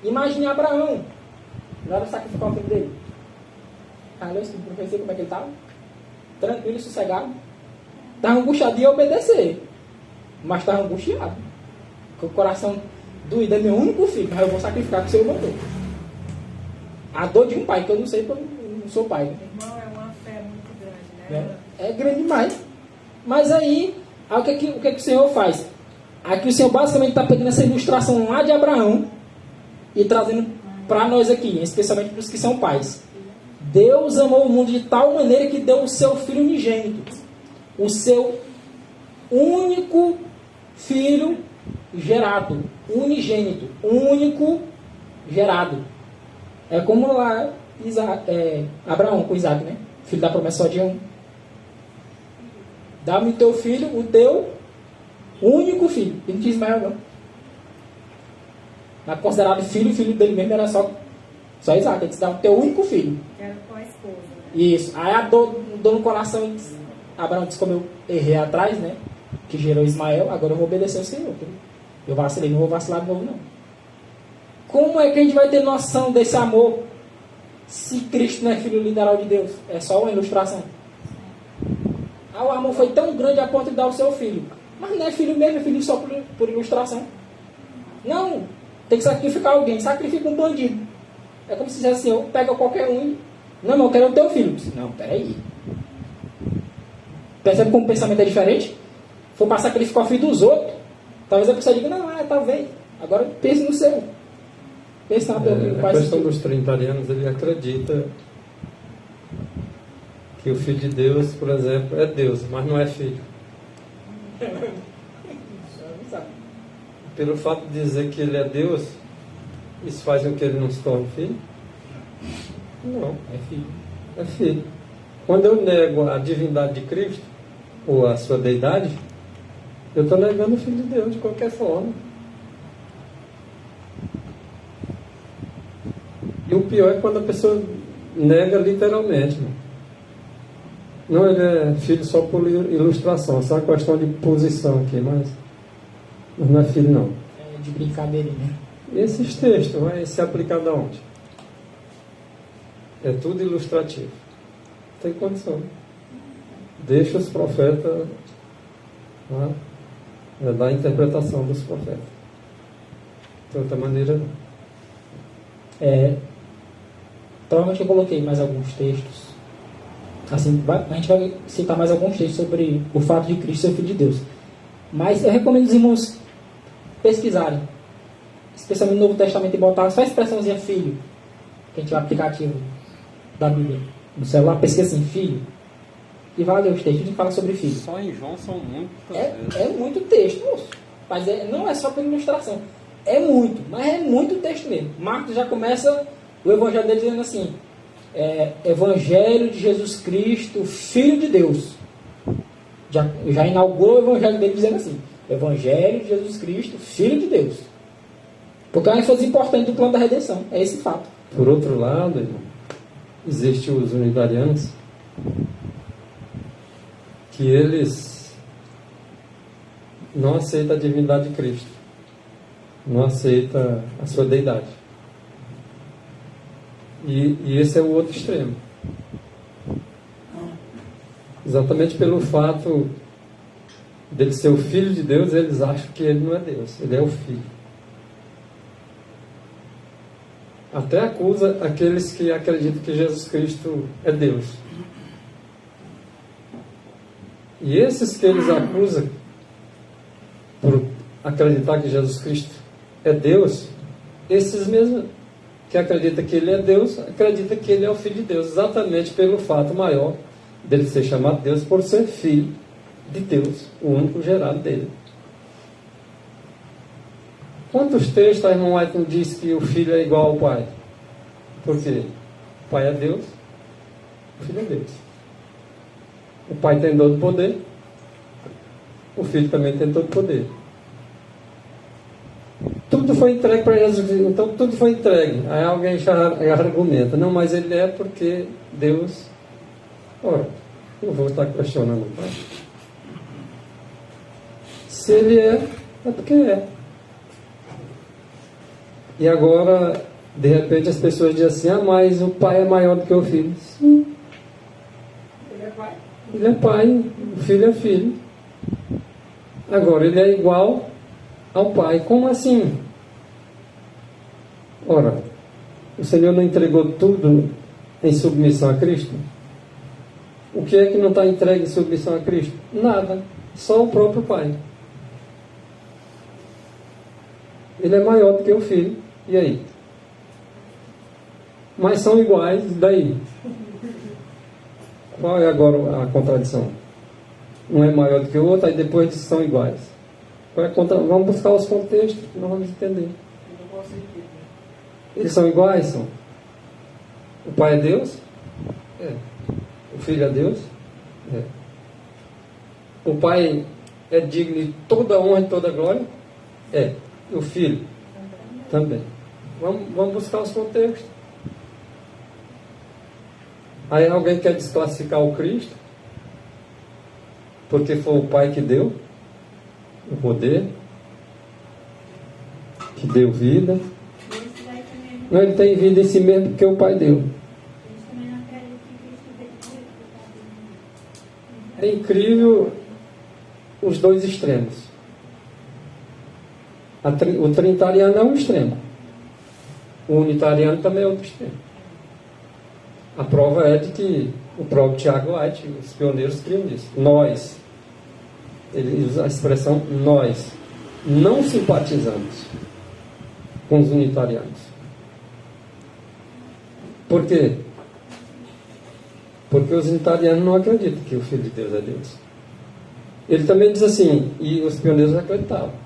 Imagine Abraão. Na hora de sacrificar o filho dele. Carlos, não pensei como é que ele estava. Tranquilo e sossegado. Estava angustiado de obedecer. Mas estava angustiado. Com o coração doído. É meu único filho. Mas eu vou sacrificar que o Senhor mandou. A dor de um pai, que eu não sei porque eu não sou pai. Né? Irmão, é uma fé muito grande, né? É grande demais. Mas aí, o que o Senhor faz? Aqui o Senhor basicamente está pegando essa ilustração lá de Abraão e trazendo para nós aqui, especialmente para os que são pais. Deus amou o mundo de tal maneira que deu o seu Filho unigênito, o seu único filho gerado, unigênito, único gerado. É como lá Abraão com Isaac, né? Filho da promessa só de um. Dá-me o teu filho, o teu único filho. Ele não tinha Ismael, não. Mas considerado filho dele mesmo era só Isaac. Ele disse, dá o teu único filho. Que era com a esposa, né? Isso. Aí a dor no coração, Abraão disse, como eu errei atrás, né? Que gerou Ismael, agora eu vou obedecer ao Senhor. Eu vacilei, não vou vacilar de novo, não. Como é que a gente vai ter noção desse amor se Cristo não é filho literal de Deus? É só uma ilustração. O amor foi tão grande a ponto de dar o seu filho. Mas não é filho mesmo, é filho só por ilustração. Não, tem que sacrificar alguém. Sacrifica um bandido. É como se dissesse assim, eu pego qualquer um. Não, eu quero o teu filho. Não, peraí. Percebe como o pensamento é diferente? For para sacrificar o filho dos outros. Talvez a pessoa diga, não, talvez. Agora pense no seu. Pense na teu filho. A questão dos trinitarianos, ele acredita que o Filho de Deus, por exemplo, é Deus, mas não é filho. Pelo fato de dizer que ele é Deus, isso faz com que ele não se torne filho? Não. É filho. É filho. Quando eu nego a divindade de Cristo, ou a sua deidade, eu estou negando o Filho de Deus de qualquer forma. E o pior é quando a pessoa nega literalmente. Não, ele é filho só por ilustração, só uma questão de posição aqui, mas não é filho não. É de brincadeirinha. E esses textos vai se aplicar de onde? É tudo ilustrativo. Não tem condição. Deixa os profetas dar a interpretação dos profetas. De outra maneira não. Provavelmente eu coloquei mais alguns textos. Assim, a gente vai citar mais alguns textos sobre o fato de Cristo ser Filho de Deus. Mas eu recomendo os irmãos pesquisarem, especialmente no Novo Testamento, e botar só a expressãozinha filho, que a gente tem o aplicativo da Bíblia no celular, pesquisa assim, filho. E vai ler os textos que falam sobre filho. Só em João são muitas vezes. É muito texto, moço. Mas não é só pela ilustração. É muito, mas é muito texto mesmo. Marcos já começa o evangelho dele dizendo assim: Evangelho de Jesus Cristo, Filho de Deus. Já inaugurou o evangelho dele dizendo assim: Evangelho de Jesus Cristo, Filho de Deus. Porque é uma ênfase importante do plano da redenção. É esse fato. Por outro lado, irmão, existem os unitarianos que eles não aceitam a divindade de Cristo, não aceitam a sua deidade. E esse é o outro extremo. Exatamente pelo fato dele ser o Filho de Deus, eles acham que ele não é Deus, ele é o Filho. Até acusa aqueles que acreditam que Jesus Cristo é Deus. E esses que eles acusam por acreditar que Jesus Cristo é Deus, esses mesmos que acreditam que ele é Deus, acreditam que ele é o Filho de Deus, exatamente pelo fato maior dele ser chamado Deus por ser filho de Deus, o único gerado dele. Quantos textos a irmã White diz que o filho é igual ao pai? Por quê? O pai é Deus, o filho é Deus. O pai tem todo o poder, o filho também tem todo o poder. Tudo foi entregue para Jesus, então tudo foi entregue. Aí alguém já argumenta: não, mas ele é porque Deus. Ora, eu vou estar questionando o pai. Se ele é porque é. E agora, de repente, as pessoas dizem assim: ah, mas o pai é maior do que o filho. Sim. Ele é pai. Ele é pai, o filho é filho. Agora, ele é igual ao pai. Como assim? Ora, o Senhor não entregou tudo em submissão a Cristo? O que é que não está entregue em submissão a Cristo? Nada. Só o próprio pai. Ele é maior do que o filho. E aí? Mas são iguais, daí? Qual é agora a contradição? Um é maior do que o outro, aí depois diz que são iguais. Qual é a Vamos buscar os contextos, nós vamos entender. Eles são iguais? São. O pai é Deus? É. O filho é Deus? É. O pai é digno de toda honra e toda glória? É. E o filho? Também. Vamos buscar os contextos. Aí alguém quer desclassificar o Cristo porque foi o pai que deu o poder, que deu vida. Não, ele tem vida em si mesmo porque o pai deu. É incrível os dois extremos. O trinitariano é um extremo. O unitariano também é outro extremo. A prova é de que o próprio Tiago White, os pioneiros criam disso. Nós, ele usa a expressão nós, não simpatizamos com os unitarianos. Por quê? Porque os unitarianos não acreditam que o Filho de Deus é Deus. Ele também diz assim, e os pioneiros acreditavam.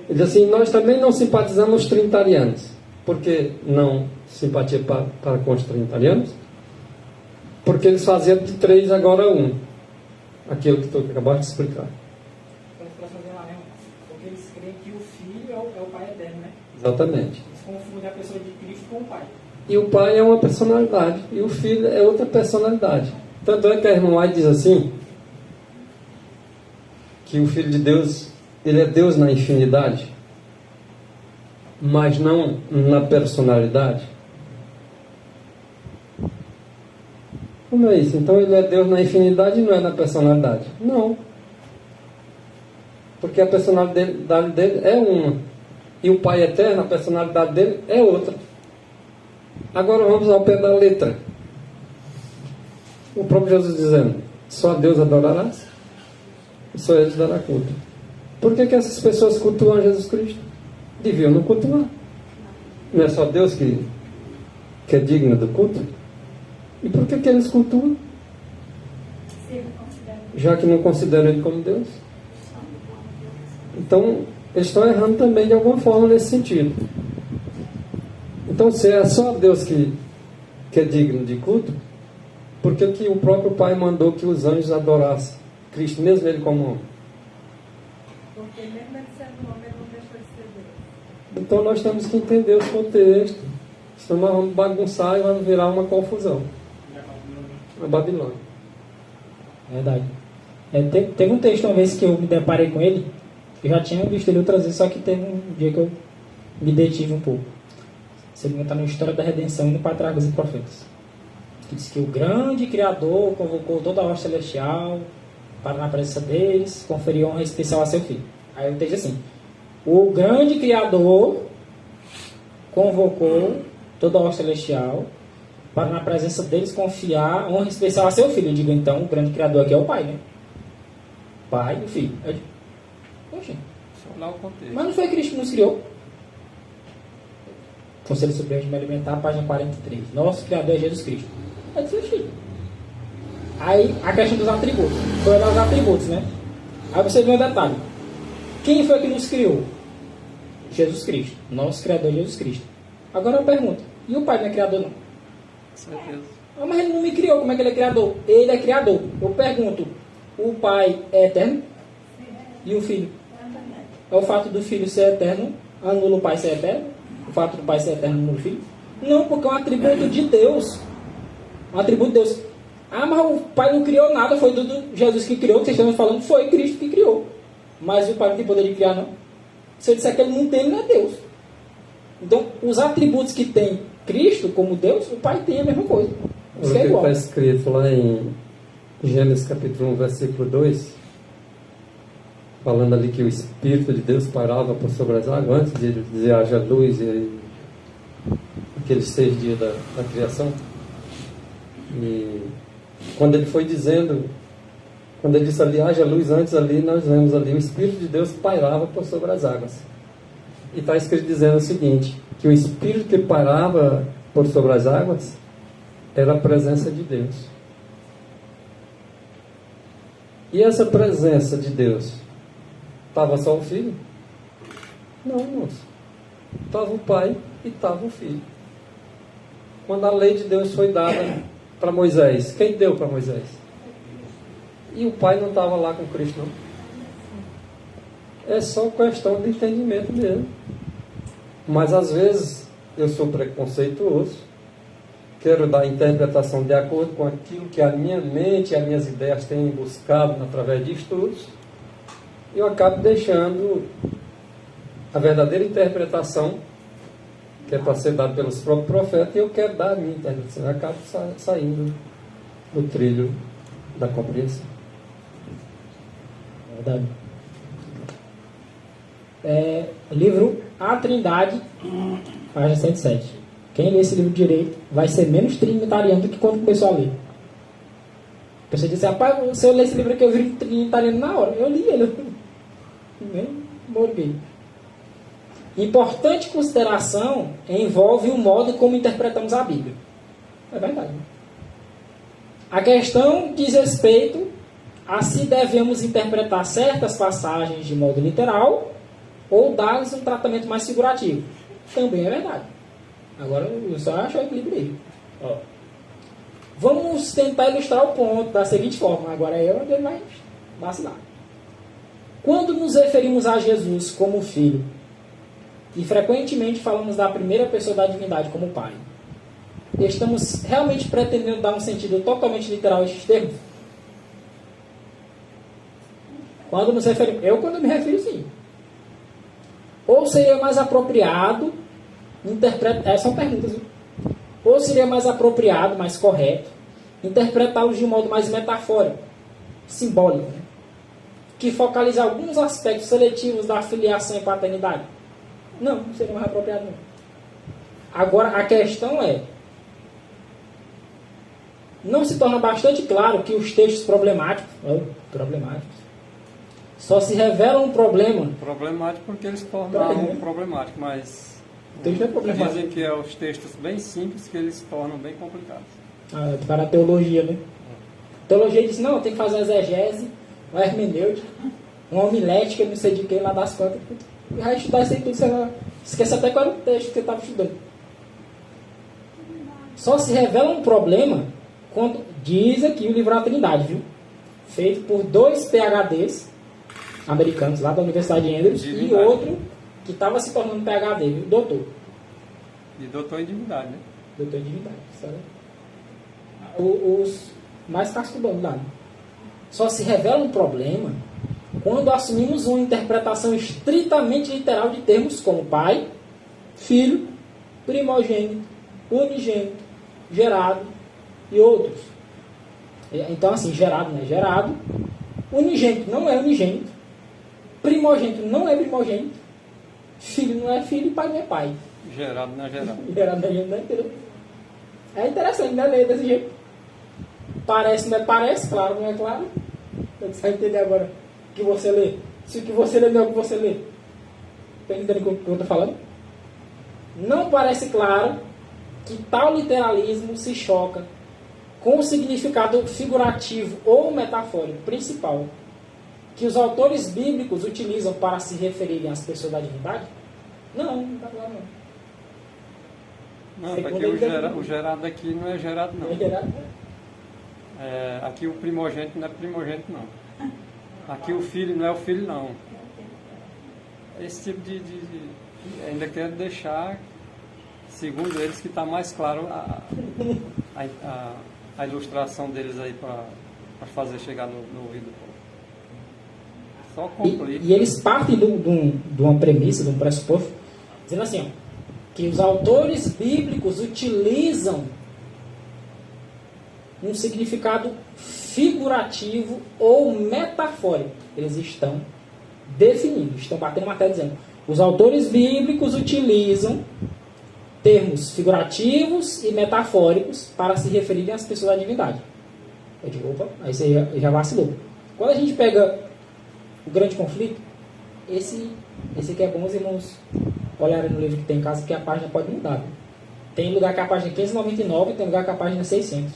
Ele diz assim: nós também não simpatizamos os trinitarianos. Por que não simpatia para com os trinitarianos? Porque eles faziam de 3 agora 1. Aquilo que tu acabaste de explicar. Porque eles creem que o filho é o pai eterno, né? Exatamente. Eles confundem a pessoa de Cristo com o pai. E o pai é uma personalidade, e o filho é outra personalidade. Tanto é que a irmã White diz assim, que o Filho de Deus, ele é Deus na infinidade, mas não na personalidade. Como é isso? Então ele é Deus na infinidade e não é na personalidade? Não. Porque a personalidade dele é uma. E o Pai eterno, a personalidade dele é outra. Agora vamos ao pé da letra. O próprio Jesus dizendo: só a Deus adorarás, e só Ele dará culto. Por que essas pessoas cultuam Jesus Cristo? Deviam não cultuar. Não é só Deus que é digno do culto? E por que eles cultuam? Já que não consideram ele como Deus. Então, eles estão errando também de alguma forma nesse sentido. Então, se é só Deus que é digno de culto, por que o próprio Pai mandou que os anjos adorassem Cristo, mesmo ele como homem? Porque mesmo ele sendo homem, ele não deixou de ser Deus. Então nós temos que entender os contextos, senão nós vamos bagunçar e vamos virar uma confusão. A Babilônia. Verdade. Teve um texto uma vez que eu me deparei com ele, eu já tinha visto ele outras vezes, só que teve um dia que eu me detive um pouco. Se ele está na História da Redenção e no Patriarcas e Profetas. Que diz que o grande Criador convocou toda a hoste celestial para, na presença deles, conferir honra especial a seu filho. Aí o texto assim: o grande Criador convocou toda a hoste celestial para, na presença deles, confiar honra especial a seu filho. Eu digo, então, o grande Criador aqui é o Pai, né? Pai e o Filho. Eu digo, poxa, Olha o contexto. mas não foi Cristo que nos criou? Conselho Supremo de Me Alimentar, página 43. Nosso Criador é Jesus Cristo. É difícil. Aí, a questão dos atributos. Foi olhar os atributos, né? Aí você vê um detalhe. Quem foi que nos criou? Jesus Cristo. Nosso Criador é Jesus Cristo. Agora eu pergunto, e o Pai não é Criador, não? Certeza. Ah, mas ele não me criou, como é que ele é Criador? Ele é Criador. Eu pergunto, o Pai é eterno? E o Filho? É o fato do Filho ser eterno anula o Pai ser eterno? O fato do Pai ser eterno anula o Filho? Não, porque é um atributo de Deus. Um atributo de Deus. Ah, mas o Pai não criou nada, foi do Jesus que criou, que vocês estão falando, foi Cristo que criou. Mas o Pai não tem poder de criar, não. Se eu disser que ele não tem, ele não é Deus. Então, os atributos que tem Cristo como Deus, o Pai tem a mesma coisa. Isso O que é igual. está escrito lá em Gênesis capítulo 1, versículo 2, falando ali que o Espírito de Deus parava por sobre as águas, antes de dizer haja luz, e aqueles 6 dias da criação. E quando ele foi dizendo, quando ele disse ali haja luz, antes ali nós vemos ali o Espírito de Deus pairava por sobre as águas. E está escrito dizendo o seguinte, que o Espírito que pairava por sobre as águas era a presença de Deus. E essa presença de Deus, estava só o Filho? Não, moço. Estava o Pai e estava o Filho. Quando a lei de Deus foi dada para Moisés, quem deu para Moisés? E o Pai não estava lá com Cristo, não. É só questão de entendimento mesmo. Mas às vezes eu sou preconceituoso, quero dar interpretação de acordo com aquilo que a minha mente e as minhas ideias têm buscado através de estudos, e eu acabo deixando a verdadeira interpretação, que é para ser dada pelos próprios profetas, e eu quero dar a minha interpretação. Eu acabo saindo do trilho da compreensão. Verdade. Livro A Trindade, página 107. Quem lê esse livro direito vai ser menos trinitariano do que quando começou a ler. A pessoa diz assim, rapaz, se eu ler esse livro aqui eu viro trinitariano na hora. Eu li ele, nem morguei. Importante consideração envolve o modo como interpretamos a Bíblia. É verdade. A questão diz respeito a se devemos interpretar certas passagens de modo literal ou dar-lhes um tratamento mais figurativo. Também é verdade. Agora eu só acho o equilíbrio aí. Vamos tentar ilustrar o ponto da seguinte forma. Agora é onde ele vai vacilar. Quando nos referimos a Jesus como Filho, e frequentemente falamos da primeira pessoa da divindade como Pai, estamos realmente pretendendo dar um sentido totalmente literal a estes termos? Quando nos referimos... quando me refiro, sim. Ou seria mais apropriado são perguntas, viu? Ou seria mais apropriado, mais correto, interpretá-los de um modo mais metafórico, simbólico, né? Que focaliza alguns aspectos seletivos da filiação e paternidade? Não seria mais apropriado, não. Agora, a questão é, não se torna bastante claro que os textos problemáticos só se revelam um problema. Problemático porque eles tornam problemático, mas O texto é problemático. dizem que é os textos bem simples que eles tornam bem complicados. Para a teologia, né? Teologia diz, não, tem que fazer uma exegese, uma hermenêutica, uma homilética, não sei de quem, lá das contas. Vai estudar isso aí tudo, você vai... Esquece até qual era o texto que você estava estudando. Só se revela um problema quando diz aqui o livro da Trindade, viu? Feito por 2 PhDs americanos lá da Universidade de Andrews e outro que estava se tornando PhD, viu? Doutor. E doutor em divindade, né? Doutor em divindade, sabe? Os mais cascudos lá. Só se revela um problema quando assumimos uma interpretação estritamente literal de termos como pai, filho, primogênito, unigênito, gerado e outros. Então, assim, gerado não é gerado, unigênito não é unigênito, primogênito não é primogênito, filho não é filho e pai não é pai. Gerado não é gerado. Gerado não é gerado, não é entendeu? É interessante, né? Ler desse jeito. Parece, não é parece, claro, não é claro. Você vai entender agora o que você lê. Se o que você lê não é o que você lê. Está entendendo o que eu estou falando? Não parece claro que tal literalismo se choca com o significado figurativo ou metafórico principal que os autores bíblicos utilizam para se referirem às pessoas da divindade? Não está claro não. Não, porque o gerado aqui não é gerado, não. É gerado? Aqui o primogênito não é primogênito, não. Aqui o filho não é o filho, não. Esse tipo de ainda quero deixar, segundo eles, que está mais claro a ilustração deles aí para fazer chegar no ouvido do povo. Só complica. E eles partem de uma premissa, de um pressuposto, dizendo assim, ó, que os autores bíblicos utilizam um significado figurativo ou metafórico. Eles estão definindo, estão batendo matéria dizendo, os autores bíblicos utilizam termos figurativos e metafóricos para se referirem às pessoas da divindade. Eu digo, opa, aí você já vacilou. Quando a gente pega o grande conflito, esse aqui é bom os irmãos olharem no livro que tem em casa, que a página pode mudar. Viu? Tem lugar que a página é 599 e tem lugar que a página é 600.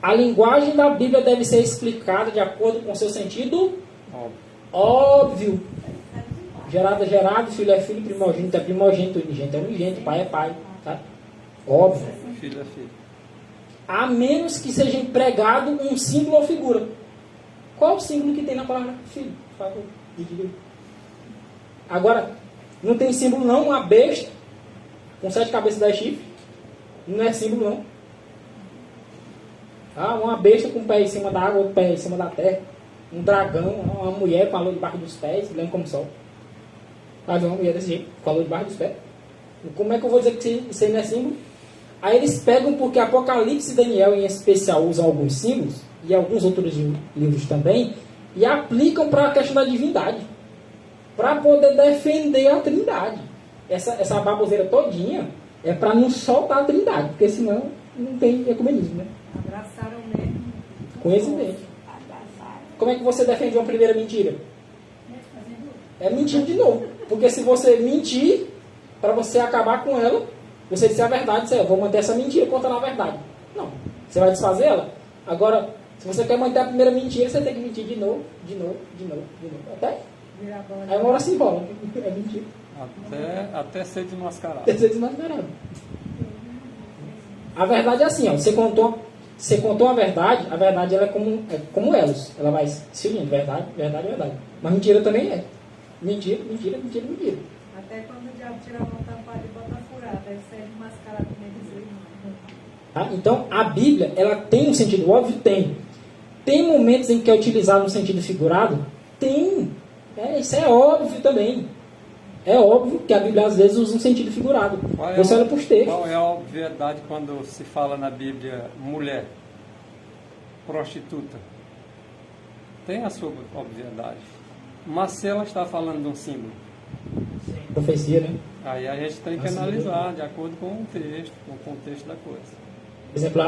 A linguagem da Bíblia deve ser explicada de acordo com seu sentido óbvio. Gerado é gerado, filho é filho, primogênito é primogênito, unigênito é unigênito, pai é pai. Tá? Óbvio. Filho é filho. A menos que seja empregado um símbolo ou figura. Qual o símbolo que tem na palavra filho? Por favor, me diga aí. Agora, não tem símbolo não, uma besta com 7 cabeças e 10 chifres. Não é símbolo não. Uma besta com um pé em cima da água, outro pé em cima da terra. Um dragão, uma mulher com a lua debaixo dos pés, lendo como sol. Vai ver uma mulher desse jeito, com a lua debaixo dos pés. Como é que eu vou dizer que isso aí não é símbolo? Aí eles pegam, porque Apocalipse e Daniel em especial usam alguns símbolos, e alguns outros livros também, e aplicam para a questão da divindade, para poder defender a Trindade. Essa baboseira todinha é para não soltar a Trindade, porque senão não tem ecumenismo, né? Abraçaram mesmo. Coincidente. Como é que você defende uma primeira mentira? É mentir de novo. Porque se você mentir, para você acabar com ela, você disser a verdade, você vou manter essa mentira contando a verdade. Não. Você vai desfazer ela. Agora, se você quer manter a primeira mentira, você tem que mentir de novo, de novo, de novo, de novo. Até? Aí uma hora se enrola. É mentira. Até ser desmascarado. Até ser desmascarado. A verdade é assim, ó, você contou a verdade ela é como elos. Ela vai seguindo, verdade, verdade, verdade. Mas mentira também é. Mentira, mentira, mentira, mentira. Até quando o diabo tira a mão tampada e bota furada, aí sai desmascarado também dizer tá? Então, a Bíblia, ela tem um sentido óbvio? Tem. Tem momentos em que é utilizado no sentido figurado? Tem. Isso é óbvio também. É óbvio que a Bíblia às vezes usa um sentido figurado. Você olha para os textos. Qual é a obviedade quando se fala na Bíblia mulher, prostituta? Tem a sua obviedade. Mas se ela está falando de um símbolo, profecia, né? Aí a gente tem que analisar de acordo com o texto, com o contexto da coisa. Por exemplo,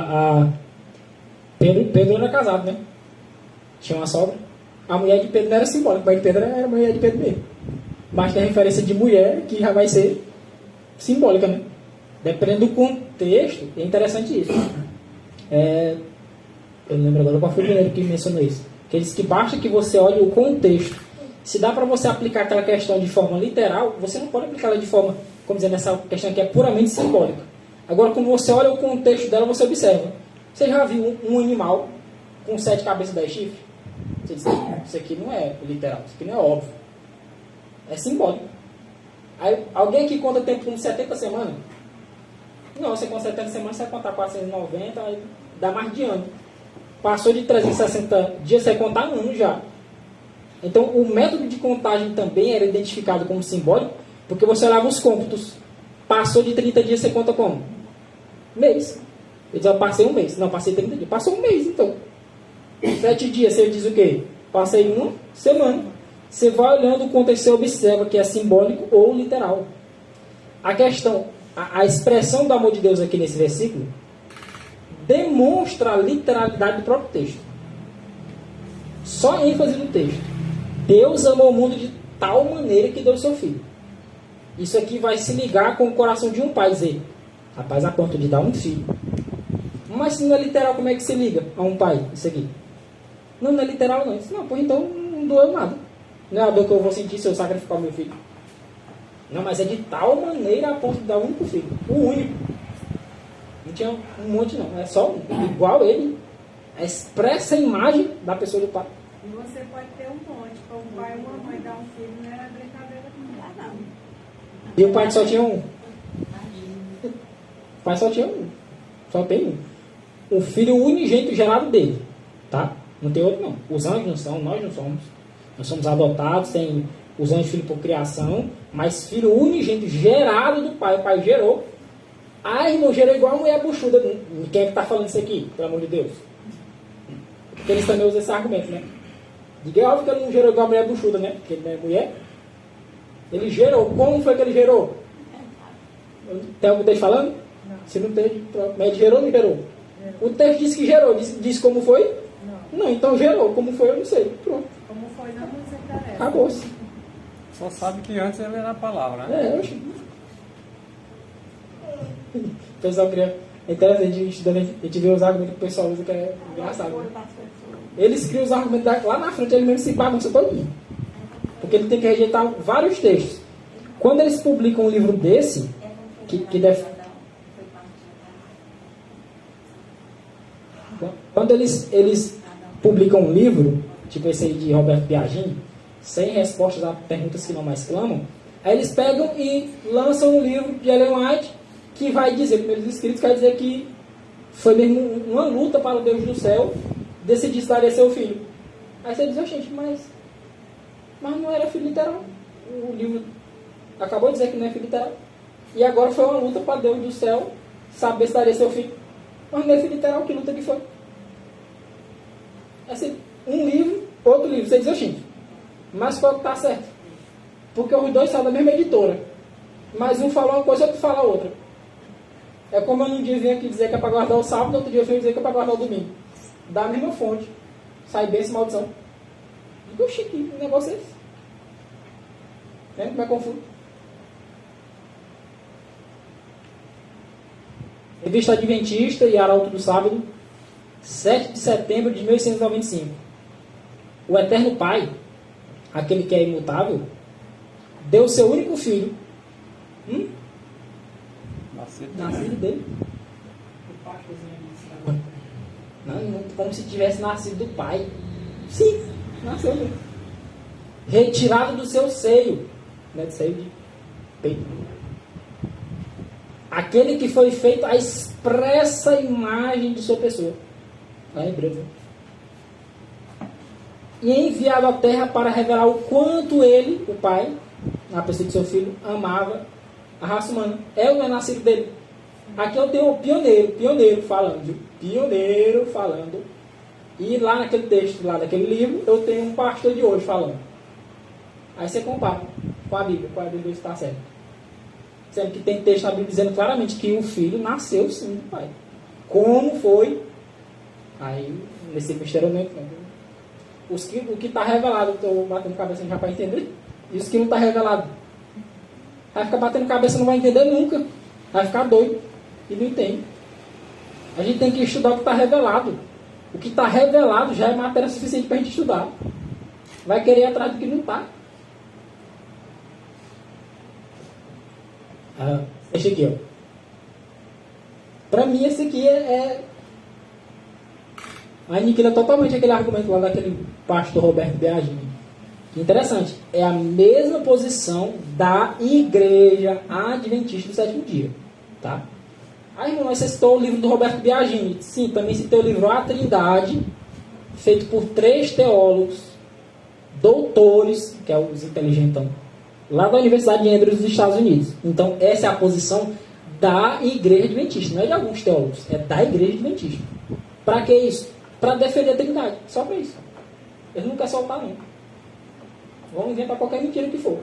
Pedro era casado, né? Tinha uma sogra. A mulher de Pedro não era simbólica, mas de Pedro era a mulher de Pedro mesmo. Mas tem a referência de mulher que já vai ser simbólica, né? Dependendo do contexto, é interessante isso. Eu não lembro agora qual foi o primeiro que mencionou isso. Que ele diz que basta que você olhe o contexto. Se dá para você aplicar aquela questão de forma literal, você não pode aplicar ela de forma, como dizer, nessa questão que é puramente simbólica. Agora, quando você olha o contexto dela, você observa. Você já viu um animal com 7 cabeças e 10 chifres? Você diz, isso aqui não é literal, isso aqui não é óbvio. É simbólico. Aí, alguém aqui conta tempo com 70 semanas? Não, você conta 70 semanas, você vai contar 490, aí dá mais de ano. Passou de 360 dias, você vai contar anos já. Então, o método de contagem também era identificado como simbólico, porque você olhava os cômputos. Passou de 30 dias, você conta como? Mês. Ele diz, eu passei um mês. Não, passei 30 dias. Passou um mês, então. 7 dias, você diz o quê? Passei uma semana. Você vai olhando o contexto, você observa que é simbólico ou literal. A questão, a expressão do amor de Deus aqui nesse versículo demonstra a literalidade do próprio texto. Só ênfase no texto. Deus amou o mundo de tal maneira que deu o seu filho. Isso aqui vai se ligar com o coração de um pai, dizer, rapaz, a ponto de dar um filho. Mas se não é literal, como é que se liga a um pai, isso aqui? Não, não é literal não. Não, pô, então não doeu nada. Não é a dor que eu vou sentir se eu sacrificar o meu filho. Não, mas é de tal maneira a ponto de dar um único filho. O único. Não tinha um monte não, é só um. Igual ele. A expressa imagem da pessoa do pai. E você pode ter um monte, para um pai ou uma mãe dar um filho, não é brincadeira não. E o pai só tinha um. O pai só tinha um. Só tem um. O filho unigênito gerado dele. Tá? Não tem outro não. Os anjos não são, nós não somos. Nós somos adotados, tem os anjos filho por criação, mas filho unigênito gerado do pai. O pai gerou. Ah, irmão, gerou igual a mulher buchuda. Quem é que está falando isso aqui? Pelo amor de Deus. Porque eles também usam esse argumento, né? Diga, é óbvio que ele não gerou igual a mulher buchuda, né? Porque ele não é mulher. Ele gerou. Como foi que ele gerou? Tem algum texto falando? Não. Se não tem, mas ele gerou ou não gerou? O texto diz que gerou. Diz como foi? Não, então gerou. Como foi, eu não sei. Pronto. Como foi, não nos interessa. Acabou-se. Só sabe que antes ele era a palavra, né? É, eu acho. O pessoal cria. É interessante, a gente vê os argumentos que o pessoal usa, que é engraçado. Né? Eles criam os argumentos lá na frente, ele mesmo se bagunça todinho. Porque ele tem que rejeitar vários textos. Quando eles publicam um livro desse, que deve... Quando eles publicam um livro, tipo esse aí de Roberto Biagini, sem respostas a perguntas que não mais clamam, aí eles pegam e lançam um livro de Ellen White, que vai dizer, primeiros escritos, quer dizer que foi mesmo uma luta para o Deus do céu decidir se daria seu filho. Aí você diz, gente, mas não era filho literal. O livro acabou de dizer que não é filho literal. E agora foi uma luta para Deus do céu saber se daria seu filho. Mas não é filho literal, que luta que foi? Assim, um livro, outro livro. Você diz, gente, mas qual que está certo? Porque os dois são da mesma editora. Mas um fala uma coisa, outro fala outra. É como eu num dia vim aqui dizer que é para guardar o sábado, outro dia eu vim dizer que é para guardar o domingo. Da mesma fonte. Sai bem essa maldição. Digo, chique, o negócio é esse. Né? Como é confuso? Revista Adventista e Arauto do Sábado, 7 de setembro de 1895. O Eterno Pai, aquele que é imutável, deu seu único filho. Nascido dele. Não, como se tivesse nascido do pai. Sim, nasceu mesmo. Retirado do seu seio. Né, de seio de peito. Aquele que foi feito a expressa imagem de sua pessoa. Lá em Hebreus. E enviado à terra para revelar o quanto ele, o pai, na pessoa de seu filho, amava a raça humana. É ou não é nascido dele? Aqui eu tenho o pioneiro falando. Pioneiro falando. E lá naquele texto, lá daquele livro, eu tenho um pastor de hoje falando. Aí você compara com a Bíblia, com a Bíblia está certo. Sendo que tem texto na Bíblia dizendo claramente que o filho nasceu sim do pai. Como foi? Aí, nesse mistério não entra. O que está revelado, estou batendo cabeça já para entender. E os que não está revelado. Vai ficar batendo cabeça, não vai entender nunca. Vai ficar doido. E não entende. A gente tem que estudar o que está revelado. O que está revelado já é matéria suficiente para a gente estudar. Vai querer ir atrás do que não está. Esse aqui, ó. Para mim, esse aqui aniquila totalmente aquele argumento lá daquele pastor Roberto Biagini. Interessante. É a mesma posição da Igreja Adventista do Sétimo Dia. Tá? Aí, irmão, você citou o livro do Roberto Biagini. Sim, também citei o livro A Trindade, feito por 3 teólogos, doutores, que é os inteligentão, lá da Universidade de Andrews dos Estados Unidos. Então, essa é a posição da Igreja Adventista, não é de alguns teólogos, é da Igreja Adventista. Para que isso? Para defender a Trindade, só para isso. Eles não querem soltar, não. Vão inventar qualquer mentira que for.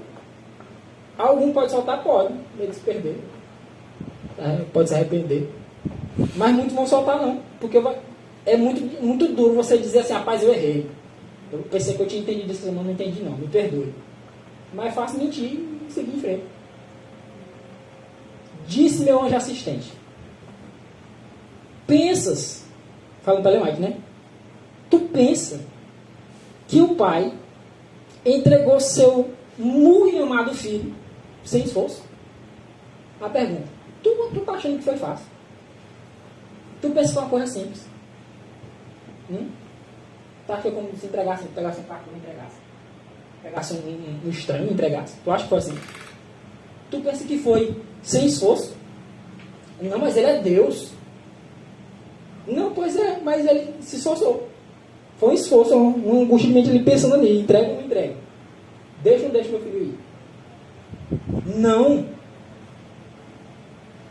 Algum pode soltar? Pode, meio de se perder. Pode se arrepender. Mas muitos vão soltar, não. Porque é muito duro você dizer assim, rapaz, eu errei. Eu pensei que eu tinha entendido isso, mas não entendi não, me perdoe. Mas é fácil mentir e seguir em frente. Disse meu anjo assistente. Pensas, falando para Ellen White, né? Tu pensa que o pai entregou seu muito amado filho sem esforço? A pergunta. Tu tá achando que foi fácil? Tu pensa que é uma coisa simples? Tu acha que como se entregasse um carro e entregasse? Pegasse um estranho e entregasse? Tu acha que foi assim? Tu pensa que foi sem esforço? Não, mas ele é Deus. Não, pois é, mas ele se esforçou. Foi um esforço, um angústia de mente, ele pensando ali, entrega ou não entrega? Deixa ou não deixa meu filho ir? Não.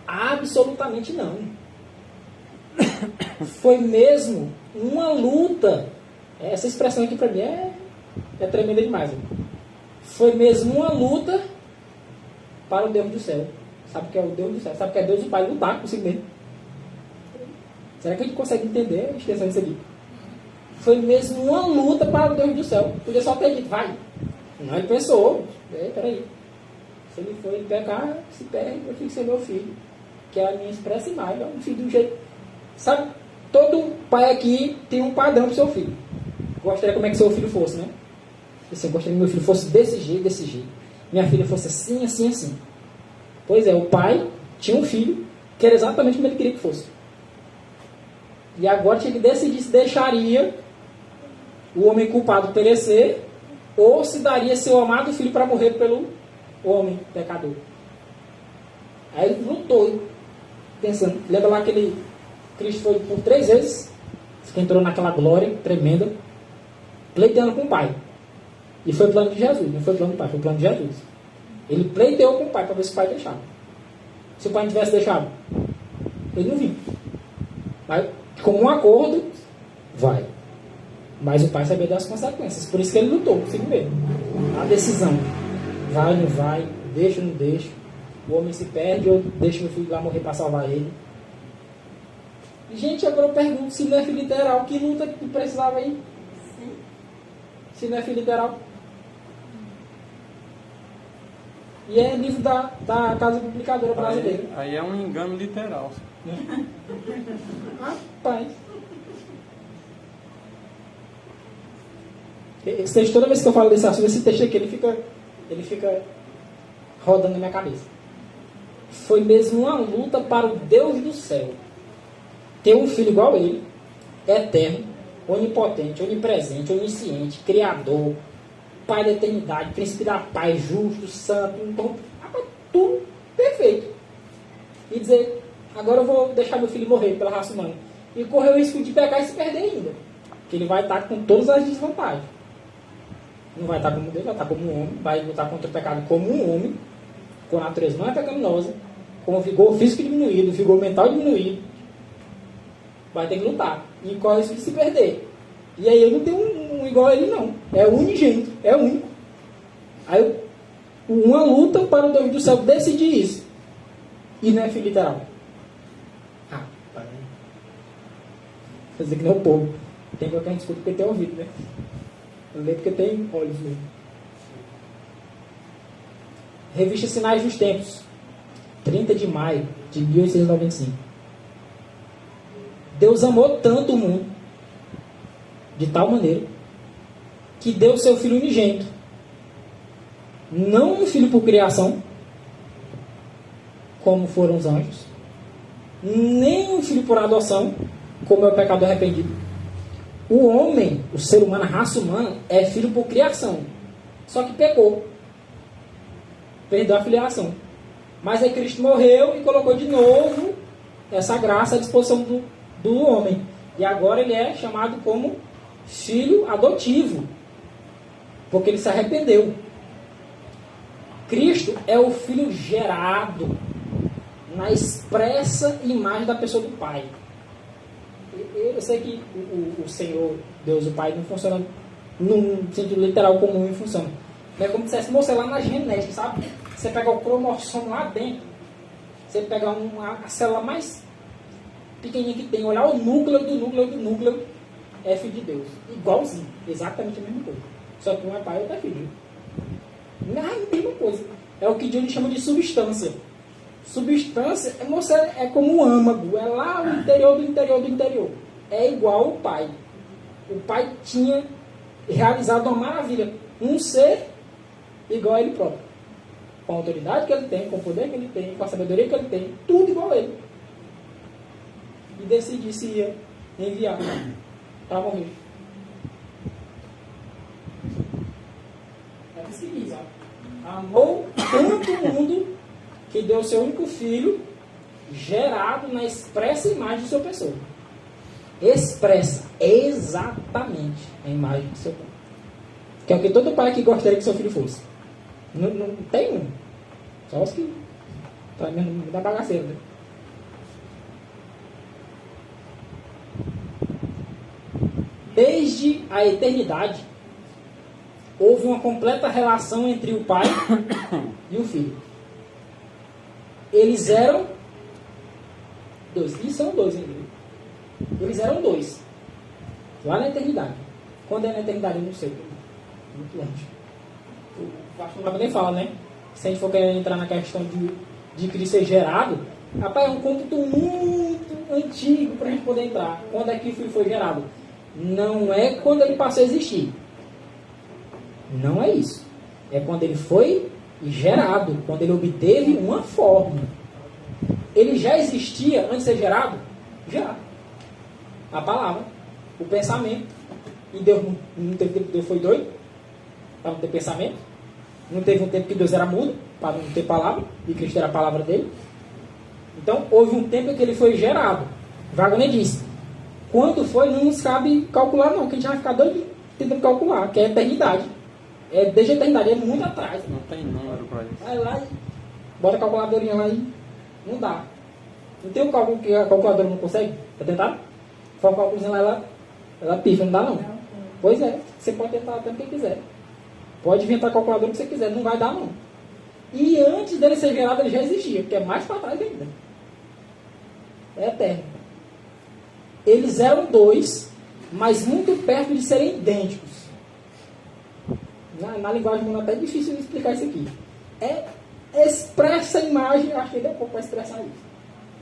Absolutamente não. Foi mesmo uma luta. Essa expressão aqui para mim é tremenda demais. Foi mesmo uma luta para o Deus do céu. Sabe o que é o Deus do céu? Sabe o que é Deus do Pai? Lutar consigo mesmo. Será que a gente consegue entender a extensão disso aqui? Foi mesmo uma luta para o Deus do céu. Podia só ter dito, vai. Não, ele pensou. Peraí. Se ele for pecar, se perde, eu tenho que ser meu filho. Que é a minha expressa imagem. É um filho do jeito. Sabe? Todo pai aqui tem um padrão para o seu filho. Gostaria como é que seu filho fosse, né? Assim, gostaria que meu filho fosse desse jeito, desse jeito. Minha filha fosse assim, assim, assim. Pois é, o pai tinha um filho que era exatamente como ele queria que fosse. E agora tinha que decidir se deixaria o homem culpado perecer ou se daria seu amado filho para morrer pelo homem pecador. Aí ele lutou, pensando. Lembra lá que Cristo foi por 3 vezes, que entrou naquela glória tremenda, pleiteando com o Pai. E foi plano de Jesus, não foi plano do Pai, foi plano de Jesus. Ele pleiteou com o Pai para ver se o Pai deixava. Se o Pai não tivesse deixado, ele não vinha. Mas, como um acordo, vai. Mas o Pai sabia das consequências. Por isso que ele lutou consigo mesmo. A decisão. Vai ou não vai, deixa ou não deixa. O homem se perde ou deixa meu filho lá morrer para salvar ele. Gente, agora eu pergunto, se não é filho literal, que luta que precisava aí? Sim. Se não é filho literal. E é livro da Casa Publicadora Brasileira. Aí é um engano literal. Rapaz. Esse texto, toda vez que eu falo desse assunto, esse texto aqui, ele fica rodando na minha cabeça. Foi mesmo uma luta para o Deus do céu ter um filho igual a ele, eterno, onipotente, onipresente, onisciente, criador, Pai da eternidade, príncipe da paz, justo, santo, tudo perfeito. E dizer, agora eu vou deixar meu filho morrer pela raça humana. E correr o risco de pegar e se perder ainda. Porque ele vai estar com todas as desvantagens. Não vai estar como Deus, vai estar como um homem, vai lutar contra o pecado como um homem, com a natureza não é pecaminosa, com o vigor físico diminuído, o vigor mental diminuído. Vai ter que lutar. E corre o risco de se perder. E aí eu não tenho um igual a ele, não. É unigênito, é único. Aí uma luta para o Deus do céu decidir isso. E não é filho literal. Quer dizer que não é o povo. Tem que a gente escuta porque tem ouvido, né? Eu leio porque tem olhos mesmo. Revista Sinais dos Tempos, 30 de maio de 1895. Deus amou tanto o mundo, de tal maneira, que deu o seu Filho unigênito. Não um filho por criação, como foram os anjos, nem um filho por adoção, como é o pecador arrependido. O homem, o ser humano, a raça humana, é filho por criação. Só que pecou. Perdeu a filiação. Mas aí Cristo morreu e colocou de novo essa graça à disposição do homem. E agora ele é chamado como filho adotivo, porque ele se arrependeu. Cristo é o filho gerado na expressa imagem da pessoa do Pai. Eu sei que o Senhor, Deus, o Pai, não funciona num sentido literal comum e funciona. É como se fosse lá na genética, sabe? Você pega o cromossomo lá dentro, você pega a célula mais pequenininha que tem, olhar o núcleo do núcleo do núcleo, é filho de Deus. Igualzinho, exatamente a mesma coisa. Só que um é pai e outro é filho. Não é a mesma coisa. É o que Deus chama de substância. Substância é como um âmago, é lá o interior do interior do interior. É igual ao pai. O pai tinha realizado uma maravilha. Um ser igual a ele próprio. Com a autoridade que ele tem, com o poder que ele tem, com a sabedoria que ele tem, tudo igual a ele. E decidir se ia enviar para morrer. É isso que diz, ó. Amou tanto o mundo que deu seu único filho, gerado na expressa imagem de sua pessoa. Expressa exatamente a imagem do seu pai. Que é o que todo pai que gostaria que seu filho fosse. Não tem um. Só os que tá mesmo da bagaceira, né? Desde a eternidade, houve uma completa relação entre o pai e o filho. Eles eram dois. E são dois ainda. Eles eram dois. Lá na eternidade. Quando é na eternidade, eu não sei. Muito longe. O pastor nem fala, né? Se a gente for querer entrar na questão de Cristo ser gerado, rapaz, é um cômputo muito antigo para a gente poder entrar. Quando é que o filho foi gerado? Não é quando ele passou a existir. Não é isso. É quando ele foi gerado, quando ele obteve uma forma. Ele já existia antes de ser gerado? Já. A palavra, o pensamento. E Deus não teve tempo que Deus foi doido para não ter pensamento. Não teve um tempo que Deus era mudo para não ter palavra, e Cristo era a palavra dele. Então houve um tempo em que ele foi gerado. Wagner disse: quando foi, não nos cabe calcular não, que a gente vai ficar doido tentando calcular, que é a eternidade. É desde a eternidade, é muito atrás. Não tem número para isso. Vai lá e bota a calculadorinha lá e não dá. Não tem um cálculo que a calculadora não consegue? Tá tentado? Faz um cálculozinho lá, ela pifa, não dá não. Pois é, você pode tentar até o que quiser. Pode inventar a calculadora que você quiser, não vai dar não. E antes dele ser gerado, ele já existia, que é mais para trás ainda. É eterno. Eles eram dois, mas muito perto de serem idênticos. Na linguagem humana é até difícil de explicar isso aqui. Expressa a imagem, eu acho que ele é pouco para expressar isso.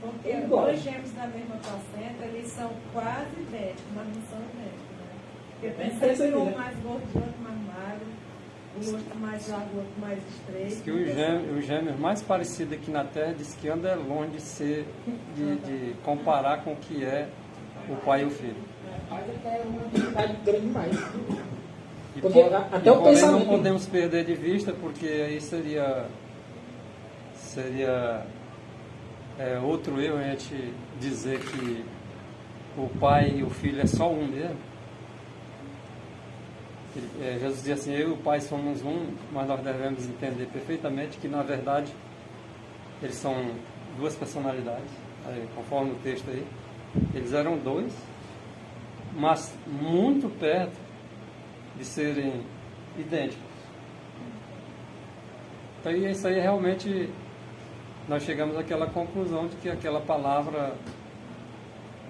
Porque dois gêmeos da mesma placenta, eles são quase idênticos, mas não são idênticos, né? Porque pensa que um mais gordo, o outro mais magro, o outro mais largo, o outro mais estreito. Diz que o gêmeo mais parecido aqui na Terra diz que anda longe de ser, de comparar com o que é o pai e o filho. Mas é uma dificuldade grande demais. E porque até o pensamento. Não podemos perder de vista, porque aí seria outro erro a gente dizer que o pai e o filho é só um mesmo. Jesus dizia assim: eu e o pai somos um, mas nós devemos entender perfeitamente que na verdade eles são duas personalidades, conforme o texto aí. Eles eram dois, mas muito perto de serem idênticos. Então isso aí realmente nós chegamos àquela conclusão de que aquela palavra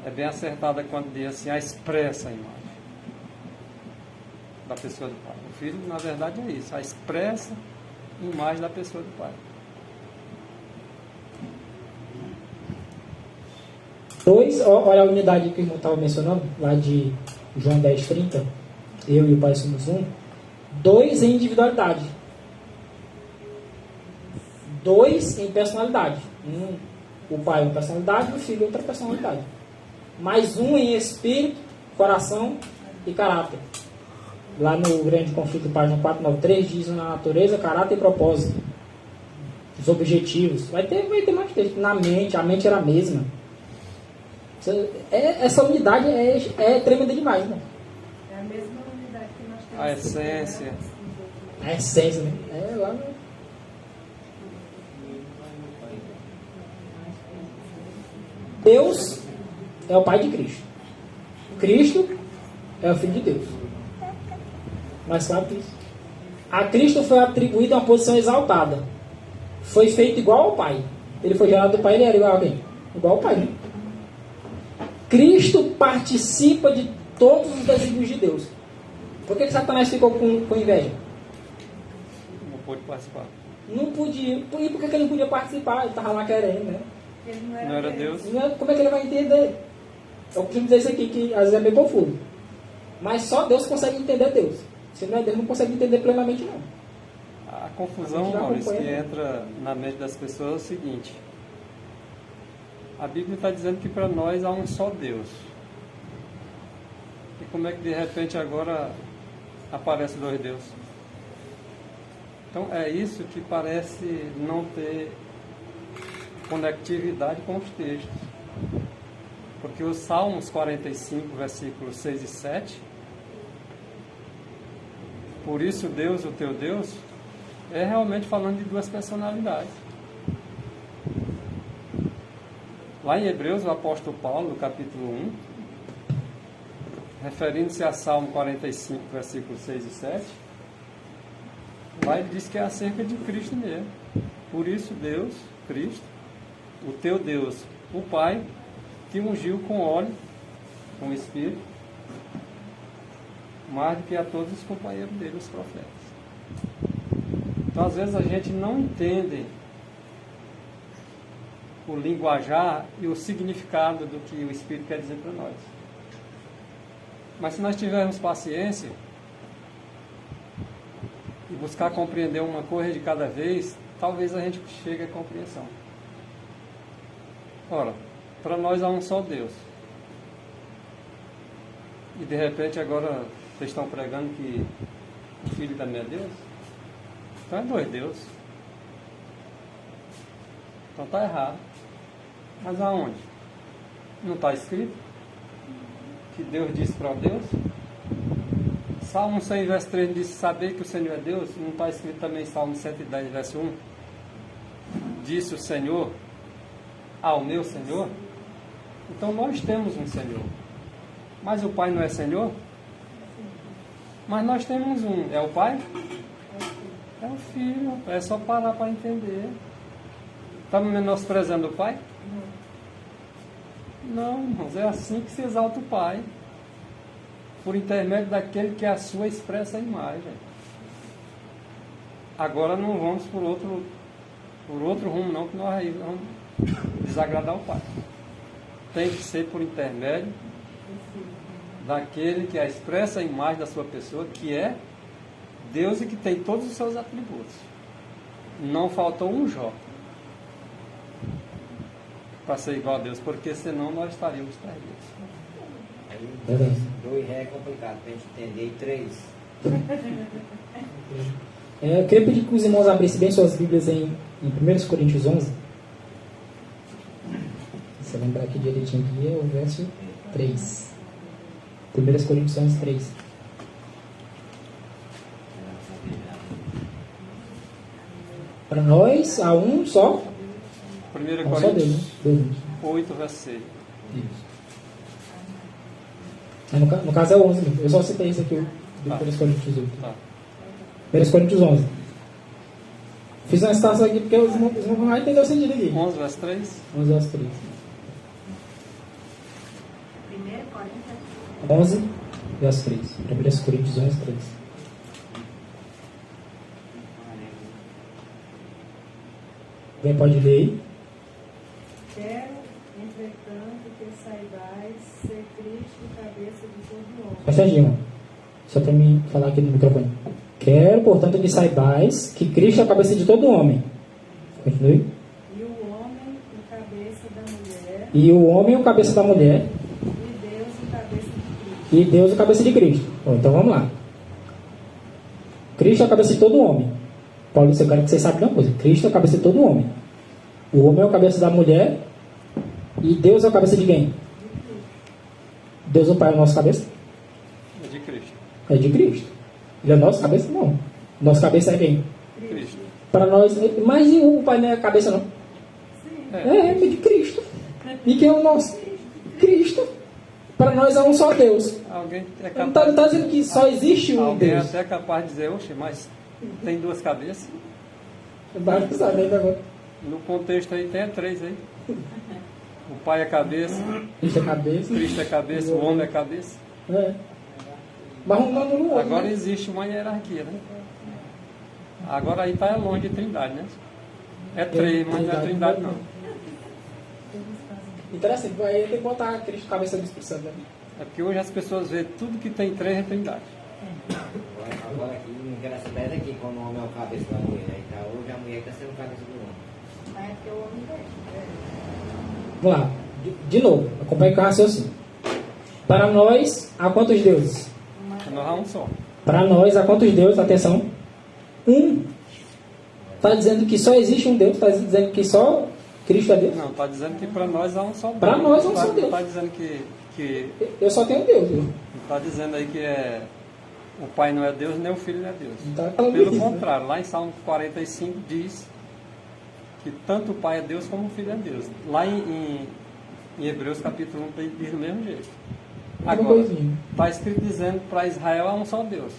é bem acertada quando diz assim: a expressa imagem da pessoa do pai. O filho, na verdade, é isso, a expressa imagem da pessoa do pai. Olha a unidade que o irmão estava mencionando, lá de João 10:30. Eu e o Pai somos um. 2 em individualidade. 2 em personalidade. O Pai é uma personalidade e o Filho é outra personalidade. Mais um em espírito, coração e caráter. Lá no Grande Conflito, página 493, diz na natureza, caráter e propósito. Os objetivos. Vai ter mais texto. Na mente, a mente era a mesma. Essa unidade é tremenda demais, né? É a mesma unidade que nós temos. A essência. A essência, né? É lá no... Deus é o Pai de Cristo. Cristo é o Filho de Deus. Mais claro que isso. A Cristo foi atribuída uma posição exaltada. Foi feito igual ao Pai. Ele foi gerado do Pai, ele era igual a quem? Igual ao Pai, né? Cristo participa de todos os desígnios de Deus. Por que Satanás ficou com inveja? Não pôde participar. Não podia. E por que ele não podia participar? Ele estava lá querendo, né? Ele Não era Deus. Como é que ele vai entender? Eu costumo dizer isso aqui, que às vezes é meio confuso. Mas só Deus consegue entender Deus. Se não é Deus, não consegue entender plenamente, não. A confusão, Maurício, que entra na mente das pessoas é o seguinte. A Bíblia está dizendo que para nós há um só Deus. E como é que de repente agora aparece 2 deuses? Então é isso que parece não ter conectividade com os textos. Porque os Salmos 45, versículos 6 e 7, por isso Deus, o teu Deus, é realmente falando de 2 personalidades. Lá em Hebreus, o apóstolo Paulo, no capítulo 1, referindo-se a Salmo 45, versículos 6 e 7, lá ele diz que é acerca de Cristo mesmo. Por isso Deus, Cristo, o teu Deus, o Pai, te ungiu com óleo, com o Espírito, mais do que a todos os companheiros dele, os profetas. Então, às vezes, a gente não entende o linguajar e o significado do que o Espírito quer dizer para nós. Mas se nós tivermos paciência e buscar compreender uma coisa de cada vez, talvez a gente chegue à compreensão. Ora, para nós há um só Deus. E de repente agora vocês estão pregando que o Filho também é Deus? Então é 2 deuses. Então está errado. Mas aonde? Não está escrito que Deus disse para Deus? Salmo 100, verso 3 diz: saber que o Senhor é Deus. Não está escrito também em Salmo 110, verso 1? Disse o Senhor ao meu Senhor. Então nós temos um Senhor. Mas o Pai não é Senhor? Mas nós temos um. É o Pai? É o Filho. É só parar para entender. Estamos menosprezando o Pai? Não, irmãos. É assim que se exalta o Pai. Por intermédio daquele que é a sua expressa imagem. Agora não vamos por outro rumo não, que nós aí vamos desagradar o Pai. Tem que ser por intermédio daquele que é a expressa imagem da sua pessoa, que é Deus e que tem todos os seus atributos. Não faltou um J para ser igual a Deus, porque senão nós estaríamos perdidos. Aí, 2 é complicado para a gente entender, e 3. Eu queria pedir que os irmãos abrissem bem suas Bíblias em 1 Coríntios 11. Se lembrar aqui direitinho, aqui é o verso 3. 1 Coríntios 11, 3. Para nós, há um só. 1 Um só Deus, Coríntios né? 8, verso 6. Isso. No caso é 11 mesmo. Eu só citei isso aqui, do 1 Coríntios 8. Tá. 1 Coríntios 11. Fiz uma citação aqui porque os irmãos vão entender o sentido aqui. 11, verso 3. 11 verso 3. 1 Coríntios 11 verso 3. 1 Coríntios 11, 3. Alguém pode ler aí? Quero Entretanto, que saibais ser Cristo cabeça de todo homem. Presta atenção, só para mim falar aqui no microfone. Quero, portanto, que saibais que Cristo é a cabeça de todo homem. Continue. E o homem, o cabeça da mulher. E o homem, o cabeça da mulher. E Deus, o cabeça de Cristo. E Deus, o cabeça de Cristo. Bom, então vamos lá. Cristo é a cabeça de todo homem. Paulo, eu quero que vocês saibam de uma coisa. Cristo é a cabeça de todo homem. O homem é a cabeça da mulher. E Deus é a cabeça de quem? Deus o Pai é a nossa cabeça? É de Cristo. É de Cristo. Ele é a nossa cabeça? Não. Nossa cabeça é quem? Cristo. Para nós, mas o Pai não é a cabeça, não? É de Cristo. E quem é o nosso? Cristo. Para nós é um só Deus. Alguém é Não capaz, está dizendo que só existe um alguém é Deus. até capaz de dizer, oxe, mas tem duas cabeças? Vai saber agora. No contexto aí tem três aí. O pai é cabeça, Cristo é cabeça. Cristo é cabeça, o homem é cabeça. É. Mas um não no outro. Agora Né? existe uma hierarquia, né? Agora aí está longe de trindade, né? É três, mas não é trindade não. Interessante, aí tem que botar Cristo cabeça do Espírito Santo. Né? É porque hoje as pessoas veem tudo que tem três é trindade. Agora aqui, engraçado é aqui, quando o homem é o cabeça da mulher. Aí tá, hoje a mulher está sendo o cabeça do homem. Mas é porque o homem vem. Vamos lá. De novo, acompanhe com o raciocínio. Para nós, há quantos deuses? Nós há um só. Para nós, há quantos deuses? Atenção. Um. Está dizendo que só existe um Deus? Está dizendo que só Cristo é Deus? Não, está dizendo que para nós há um só Deus. Para nós há um Não só tá- Deus. Não está dizendo que Eu só tenho Deus. Viu? está dizendo aí que o pai não é Deus, nem o filho não é Deus. Não tá falando Pelo isso, né? contrário, lá em Salmo 45 diz que tanto o pai é Deus como o filho é Deus. Lá em Hebreus capítulo 1 diz do mesmo jeito. Uma Agora, coisinha. está escrito dizendo que para Israel há um só Deus.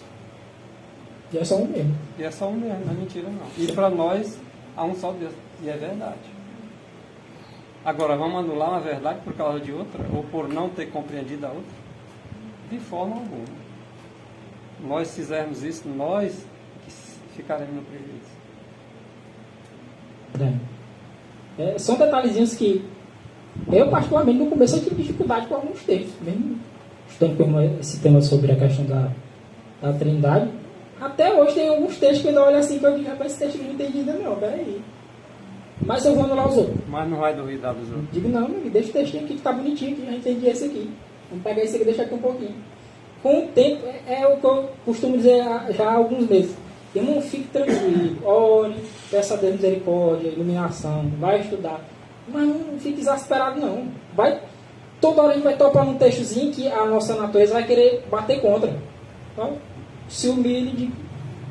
E é só um mesmo. E é só um mesmo, não é mentira não. E para nós há um só Deus. E é verdade. Agora, vamos anular uma verdade por causa de outra? Ou por não ter compreendido a outra? De forma alguma. Nós fizermos isso, nós que ficaremos no prejuízo. São detalhezinhos que eu, particularmente, no começo eu tive dificuldade com alguns textos, mesmo estudando esse tema sobre a questão da Trindade. Até hoje tem alguns textos que eu olho assim, que eu digo, rapaz, esse texto não entendi ainda não, peraí. Mas eu vou anular os outros. Mas não vai duvidar dos outros. Digo, não, deixa o textinho aqui que tá bonitinho, que já entendi esse aqui. Vamos pegar esse aqui e deixar aqui um pouquinho. Com o tempo, é o que eu costumo dizer já há alguns meses. Irmão, fique tranquilo, ore, peça a Deus misericórdia, iluminação, vai estudar. Mas não fique exasperado, não. Toda hora a gente vai topar num textozinho que a nossa natureza vai querer bater contra. Então, se humilhe de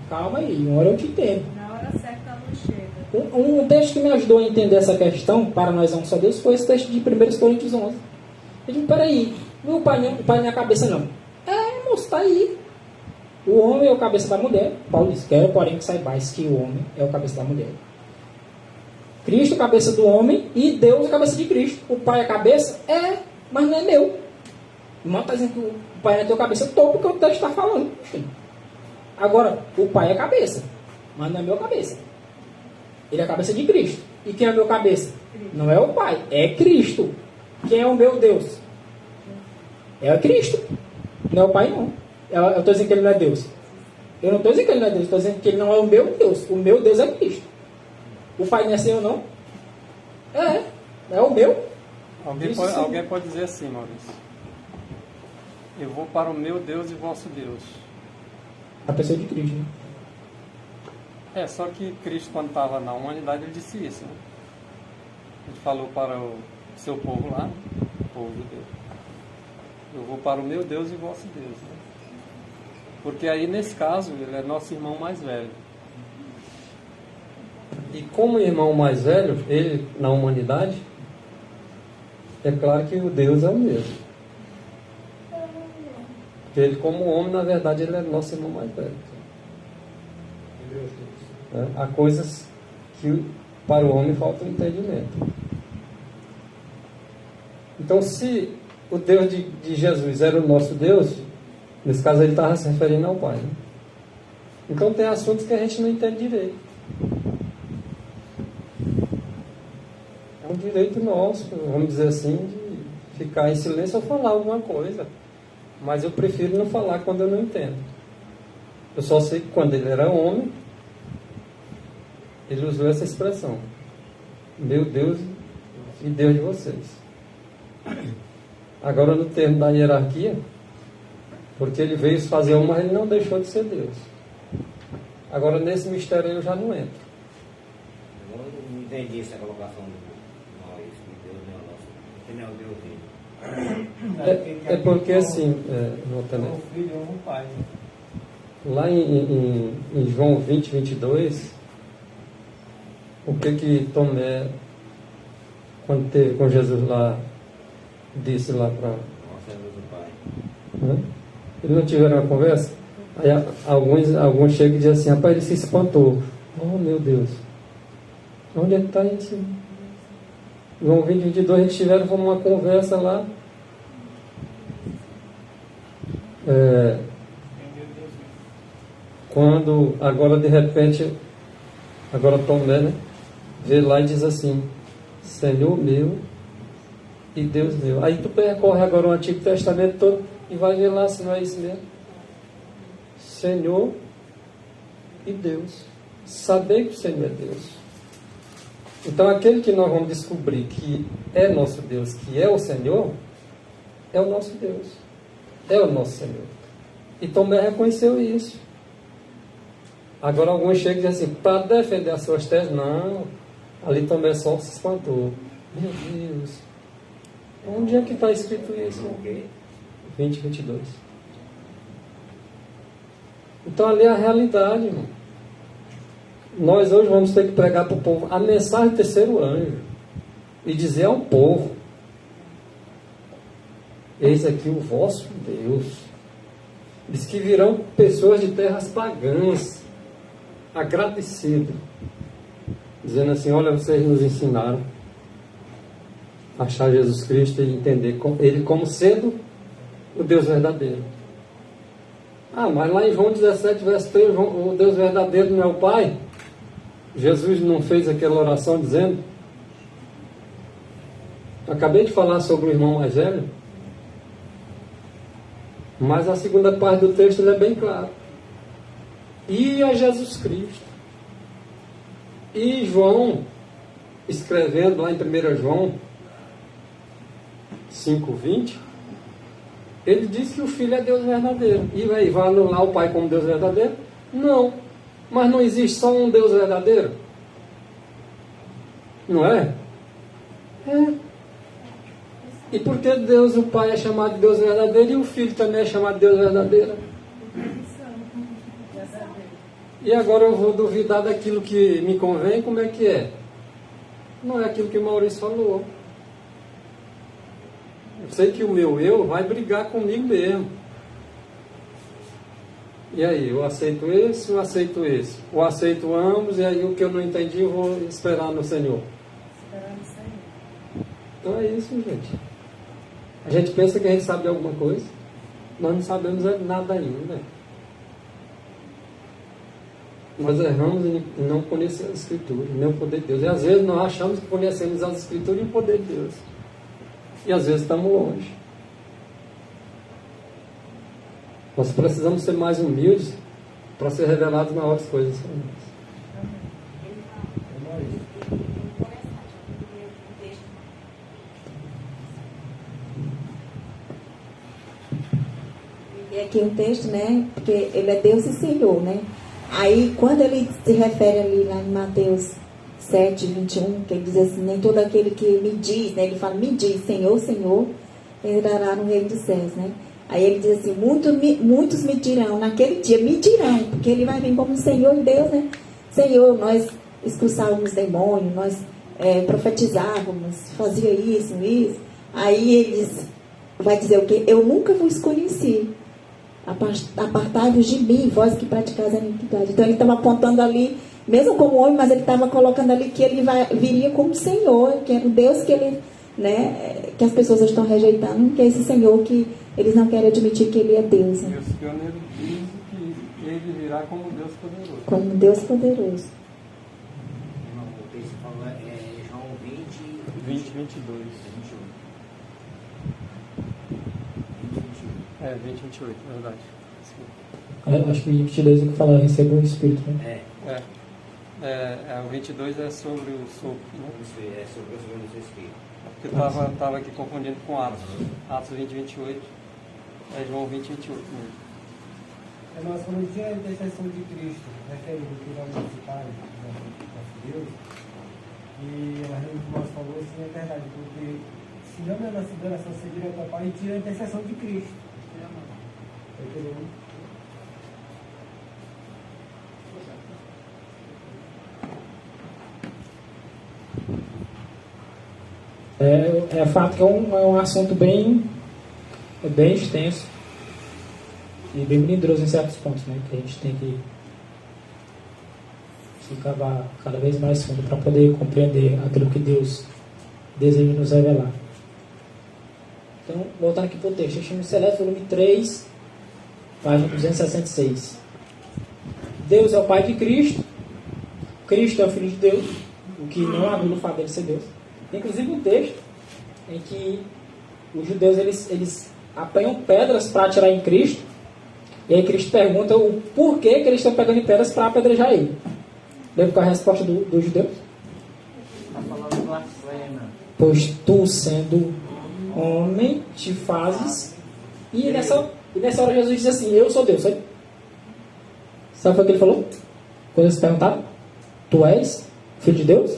calma aí, uma hora eu te entendo. Na hora certa a luz chega. Um texto que me ajudou a entender essa questão, para nós é um só Deus, foi esse texto de 1 Coríntios 11. Eu digo, peraí, o pai não é a cabeça não. Moço, tá aí. O homem é o cabeça da mulher. Paulo diz, quero porém que saibais que o homem é o cabeça da mulher. Cristo é a cabeça do homem e Deus é a cabeça de Cristo. O pai é a cabeça? Mas não é meu. O irmão está dizendo que o pai é teu cabeça, porque o texto está falando. Agora, o pai é a cabeça, mas não é meu cabeça. Ele é a cabeça de Cristo. E quem é o meu cabeça? Não é o pai, é Cristo. Quem é o meu Deus? É Cristo. Não é o pai, não. Eu estou dizendo que ele não é Deus. Eu não estou dizendo que ele não é Deus, estou dizendo que ele não é o meu Deus. O meu Deus é Cristo. O pai não é Senhor, não? É o meu. Alguém pode dizer assim, Maurício. Eu vou para o meu Deus e vosso Deus. A pessoa de Cristo, né? Só que Cristo, quando estava na humanidade, ele disse isso, né? Ele falou para o seu povo lá, o povo judeu. Eu vou para o meu Deus e vosso Deus. Né? Porque aí, nesse caso, ele é nosso irmão mais velho. E como irmão mais velho, ele na humanidade, é claro que o Deus é o mesmo. Porque ele, como homem, na verdade, ele é nosso irmão mais velho. Há coisas que para o homem falta entendimento. Então, se o Deus de Jesus era o nosso Deus, nesse caso ele estava se referindo ao Pai. Né? Então tem assuntos que a gente não entende direito. É um defeito nosso, vamos dizer assim, de ficar em silêncio ou falar alguma coisa. Mas eu prefiro não falar quando eu não entendo. Eu só sei que quando ele era homem, ele usou essa expressão: meu Deus e Deus de vocês. Agora, no termo da hierarquia, porque ele veio fazer um, mas ele não deixou de ser Deus. Agora, nesse mistério eu já não entro. Eu não entendi essa colocação do Maurício, que Deus não é o nosso. Que não é o Deus dele. É porque assim, Um filho ou um pai. lá em João 20, 22, o que Tomé, quando teve com Jesus lá, disse lá para... Nossa, é Deus do Pai. Né? Eles não tiveram uma conversa? Aí alguns chegam e dizem assim: rapaz, ele se espantou. Oh, meu Deus, onde é que está isso? João 20, 22, eles tiveram uma conversa lá. Quando, agora de repente, agora Tomé, né, vê lá e diz assim: Senhor meu e Deus meu. Aí tu percorre agora o Antigo Testamento todo e vai ver lá se não é isso mesmo. Senhor e Deus. Saber que o Senhor é Deus. Então aquele que nós vamos descobrir que é nosso Deus, que é o Senhor, é o nosso Deus. É o nosso Senhor. E Tomé reconheceu isso. Agora alguns chegam e dizem assim, para defender as suas teses, não. Ali Tomé só se espantou. Meu Deus. Onde é que está escrito isso? 20, 22. Então ali é a realidade, irmão. Nós hoje vamos ter que pregar para o povo a mensagem do terceiro anjo e dizer ao povo: eis aqui o vosso Deus. Diz que virão pessoas de terras pagãs agradecidas, dizendo assim: olha, vocês nos ensinaram a achar Jesus Cristo e entender Ele como sendo o Deus verdadeiro. Ah, mas lá em João 17, verso 3, o Deus verdadeiro não é o Pai? Jesus não fez aquela oração dizendo? Acabei de falar sobre o irmão mais velho, mas a segunda parte do texto ele é bem claro. E a Jesus Cristo. E João, escrevendo lá em 1 João 5,20, ele diz que o Filho é Deus verdadeiro. E vai anular o Pai como Deus verdadeiro? Não. Mas não existe só um Deus verdadeiro? Não é? É. E por que Deus, o Pai, é chamado de Deus verdadeiro e o Filho também é chamado de Deus verdadeiro? E agora eu vou duvidar daquilo que me convém, como é que é? Não é aquilo que o Maurício falou. Eu sei que o meu eu vai brigar comigo mesmo. E aí, eu aceito esse, eu aceito esse. Ou aceito ambos, e aí o que eu não entendi eu vou esperar no Senhor. Esperar no Senhor. Então é isso, gente. A gente pensa que a gente sabe alguma coisa. Nós não sabemos nada ainda. Nós erramos em não conhecer as Escrituras, nem o poder de Deus. E às vezes nós achamos que conhecemos as Escrituras e o poder de Deus. E às vezes estamos longe. Nós precisamos ser mais humildes para ser revelados maiores coisas para nós. E aqui um texto, né? Porque ele é Deus e Senhor, né? Aí quando ele se refere ali lá em Mateus 7, 21, que ele diz assim: nem todo aquele que me diz, né? Ele fala, me diz, Senhor, Senhor, entrará no reino dos céus, né? Aí ele diz assim: muitos me dirão, naquele dia me dirão, porque ele vai vir como Senhor e Deus, né? Senhor, nós expulsávamos demônios, nós profetizávamos, fazia isso. Aí eles vai dizer o quê? Eu nunca vos conheci. Apartai-vos de mim, vós que praticais a iniquidade. Então ele estava apontando ali, mesmo como homem, mas ele estava colocando ali que ele viria como Senhor, que era o Deus que ele, né, que as pessoas estão rejeitando, que é esse Senhor que eles não querem admitir que ele é Deus. Né? E os pioneiros dizem que ele virá como Deus poderoso. Como Deus poderoso. O texto fala João 20, 22. 20, 28, é verdade. Acho que 22 é o que fala, recebeu o Espírito, né? O 22 é sobre o sopro, né? É sobre o seu Espírito. Porque eu estava aqui confundindo com Atos. Atos 20, 28. É João 20, 28 mesmo. Nós, quando tinha a intercessão de Cristo, referindo que nós municipais, nosso Deus, e a irmã falou assim, é verdade, porque se não é nossa oração ser direta ao Pai, tira a intercessão de Cristo. Entendeu? É fato que é um assunto bem extenso e bem melindroso em certos pontos, né? Que a gente tem que cavar cada vez mais fundo para poder compreender aquilo que Deus deseja nos revelar. Então, voltando aqui para o texto, Testemunho Celeste, volume 3, página 266. Deus é o Pai de Cristo, Cristo é o Filho de Deus, o que não anula o fato dele ser Deus. Inclusive um texto em que os judeus eles apanham pedras para atirar em Cristo, e aí Cristo pergunta o porquê que eles estão pegando em pedras para apedrejar ele. Lembra qual é a resposta dos judeus? Está falando blasfema. Pois tu, sendo homem, te fazes. E nessa hora Jesus diz assim: eu sou Deus. Sabe o que ele falou? Quando eles perguntaram: tu és filho de Deus?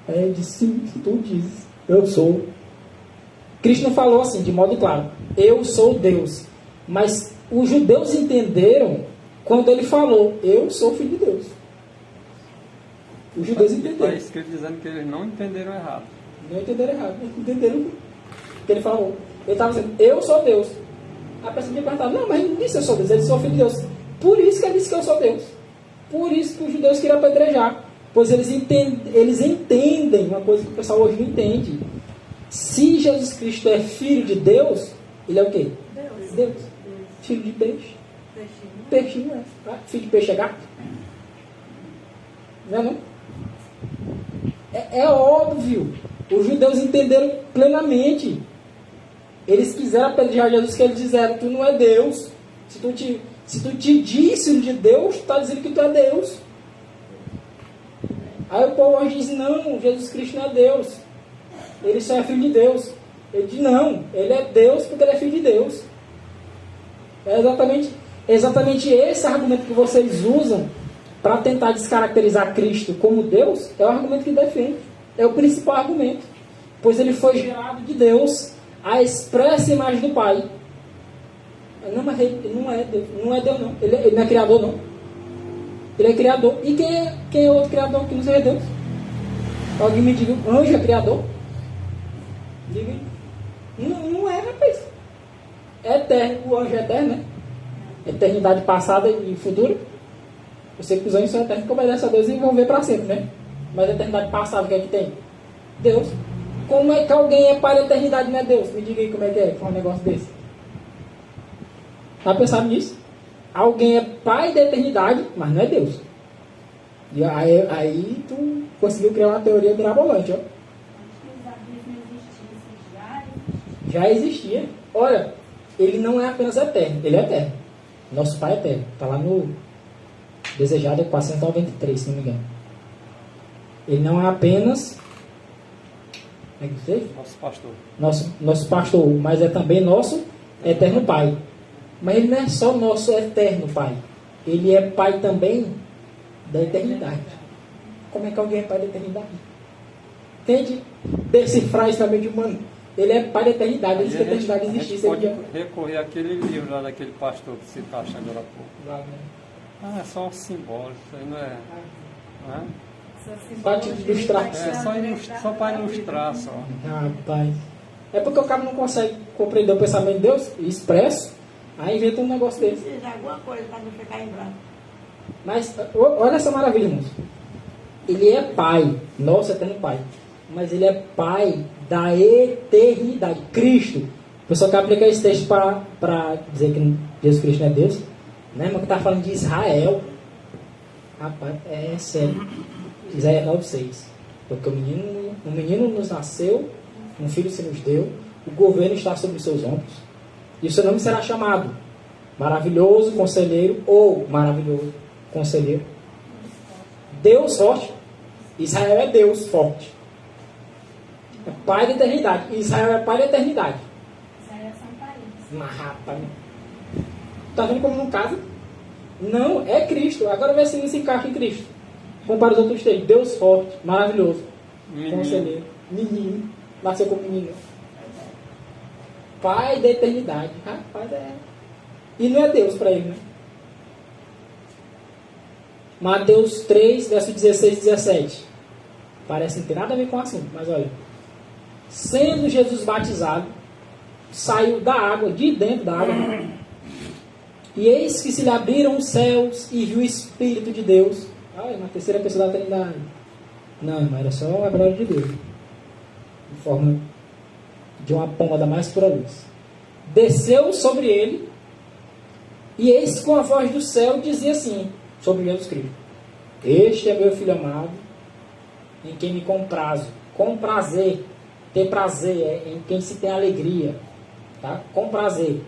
Aí ele disse: sim, tu dizes, eu sou. Cristo não falou assim, de modo claro: eu sou Deus. Mas os judeus entenderam quando ele falou: eu sou filho de Deus. Os judeus entenderam. Está escrito dizendo que eles não entenderam errado. Não entenderam errado, entenderam o que ele falou. Ele estava dizendo: eu sou Deus. A pessoa tinha perguntado: não, mas ele não disse eu sou Deus, ele sou filho de Deus. Por isso que ele disse que eu sou Deus. Por isso que os judeus queriam apedrejar. Pois eles entendem uma coisa que o pessoal hoje não entende. Se Jesus Cristo é filho de Deus, ele é o quê? Deus. Filho de peixe. Peixinho é. Filho de peixe é gato? Não é não? É óbvio. Os judeus entenderam plenamente. Eles quiseram apedrejar Jesus, que eles disseram: tu não é Deus. Se tu te diz filho de Deus, tu está dizendo que tu é Deus. Aí o povo hoje diz: não, Jesus Cristo não é Deus, ele só é filho de Deus. Ele diz: não, ele é Deus porque ele é filho de Deus. É exatamente esse argumento que vocês usam para tentar descaracterizar Cristo como Deus. É o argumento que defende, é o principal argumento, pois ele foi gerado de Deus, a expressa imagem do Pai. Não, mas ele não é Deus, não. Ele não é criador, não. Ele é criador. E quem é outro criador que não seja Deus? Alguém me diga: anjo é criador? Diga aí. Não é, rapaz. É eterno. O anjo é eterno, né? Eternidade passada e futura. Eu sei que os anjos são eternos, que obedecem a Deus e vão ver para sempre, né? Mas a eternidade passada, o que é que tem? Deus. Como é que alguém é pai da eternidade e não é Deus? Me diga aí como é que é um negócio desse. Tá pensando nisso? Alguém é pai da eternidade, mas não é Deus. E aí tu conseguiu criar uma teoria mirabolante, ó. Já existia. Olha, ele não é apenas eterno, ele é eterno. Nosso Pai é eterno. Está lá no Desejado 493, se não me engano. Ele não é apenas... Como é que seja? Nosso pastor. Nosso pastor, mas é também nosso eterno Pai. Mas ele não é só nosso eterno Pai. Ele é Pai também da eternidade. Como é que alguém é Pai da eternidade? Tente decifrar isso na mente humana. Ele é Pai da eternidade. Ele diz que a eternidade existisse. A gente pode recorrer àquele livro lá daquele pastor que citaste agora há pouco. É só um simbólico. Isso aí não é... Não é? Só te ilustrar. É só para ilustrar só. Rapaz. É porque o cara não consegue compreender o pensamento de Deus expresso. Aí inventa um negócio desse. Precisa de alguma coisa para não ficar em branco. Mas olha essa maravilha, irmãos. Ele é Pai, nosso eterno Pai. Mas ele é Pai da eternidade. Cristo. O pessoal quer aplicar esse texto para dizer que Jesus Cristo não é Deus. Né, irmão? Que está falando de Israel. Rapaz, é sério. Isaías 9,6. Porque um menino nos nasceu, um filho se nos deu, o governo está sobre os seus ombros. E o seu nome será chamado Maravilhoso Conselheiro ou Maravilhoso Conselheiro. Deus forte. Israel é Deus forte. É Pai da eternidade. Israel é Pai da eternidade. Israel são parentes. Mas rapaz, tá vendo como não casa? Não, é Cristo. Agora vê se não se encaixa em Cristo. Compara os outros três. Deus forte, maravilhoso, conselheiro, menino, nasceu como menino. Pai da eternidade. Rapaz, é. E não é Deus para ele, né? Mateus 3, verso 16 e 17. Parece não ter nada a ver com o assunto, mas olha. Sendo Jesus batizado, saiu da água, de dentro da água, e eis que se lhe abriram os céus e viu o Espírito de Deus. Olha, uma terceira pessoa da Trindade. Não, era só a glória de Deus. Em forma de uma pomba da mais pura luz. Desceu sobre ele, e eis com a voz do céu dizia assim, sobre Jesus Cristo: Este é meu filho amado, em quem me comprazo. Com prazer. Ter prazer é em quem se tem alegria. Tá? Com prazer.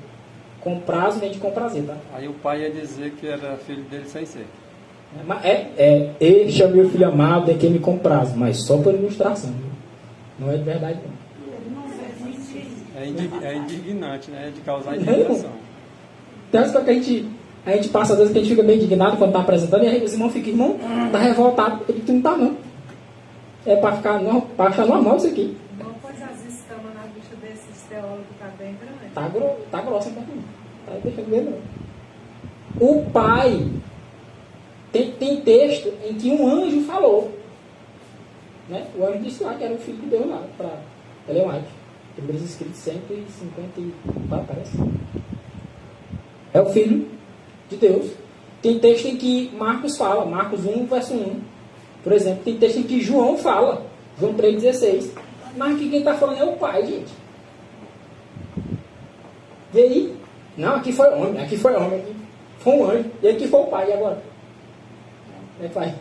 Com prazo vem de com prazer, tá? Aí o pai ia dizer que era filho dele sem ser. Este é meu filho amado, em quem me comprazo. Mas só por ilustração. Não é de verdade, não. É indignante, né? É de causar indignação. Então, só que a gente passa, às vezes, que a gente fica bem indignado quando está apresentando, e aí os irmãos ficam, irmão, tá revoltado. Eu digo, tu não tá, não. É para achar normal isso aqui. Não pôs as escamas na vista desses teólogos, tá bem grande. Tá grossa um pouquinho. Tá deixando ver, não. O pai, tem texto em que um anjo falou. Né? O anjo disse lá que era o filho de Deus lá, para Ellen White. Primeiros escritos 150, parece. É o filho de Deus. Tem texto em que Marcos fala, Marcos 1, verso 1. Por exemplo, tem texto em que João fala, João 3,16. Mas aqui quem está falando é o pai, gente. E aí? Não, aqui foi homem, aqui foi foi um anjo. E aqui foi o pai, e agora? Como é que faz?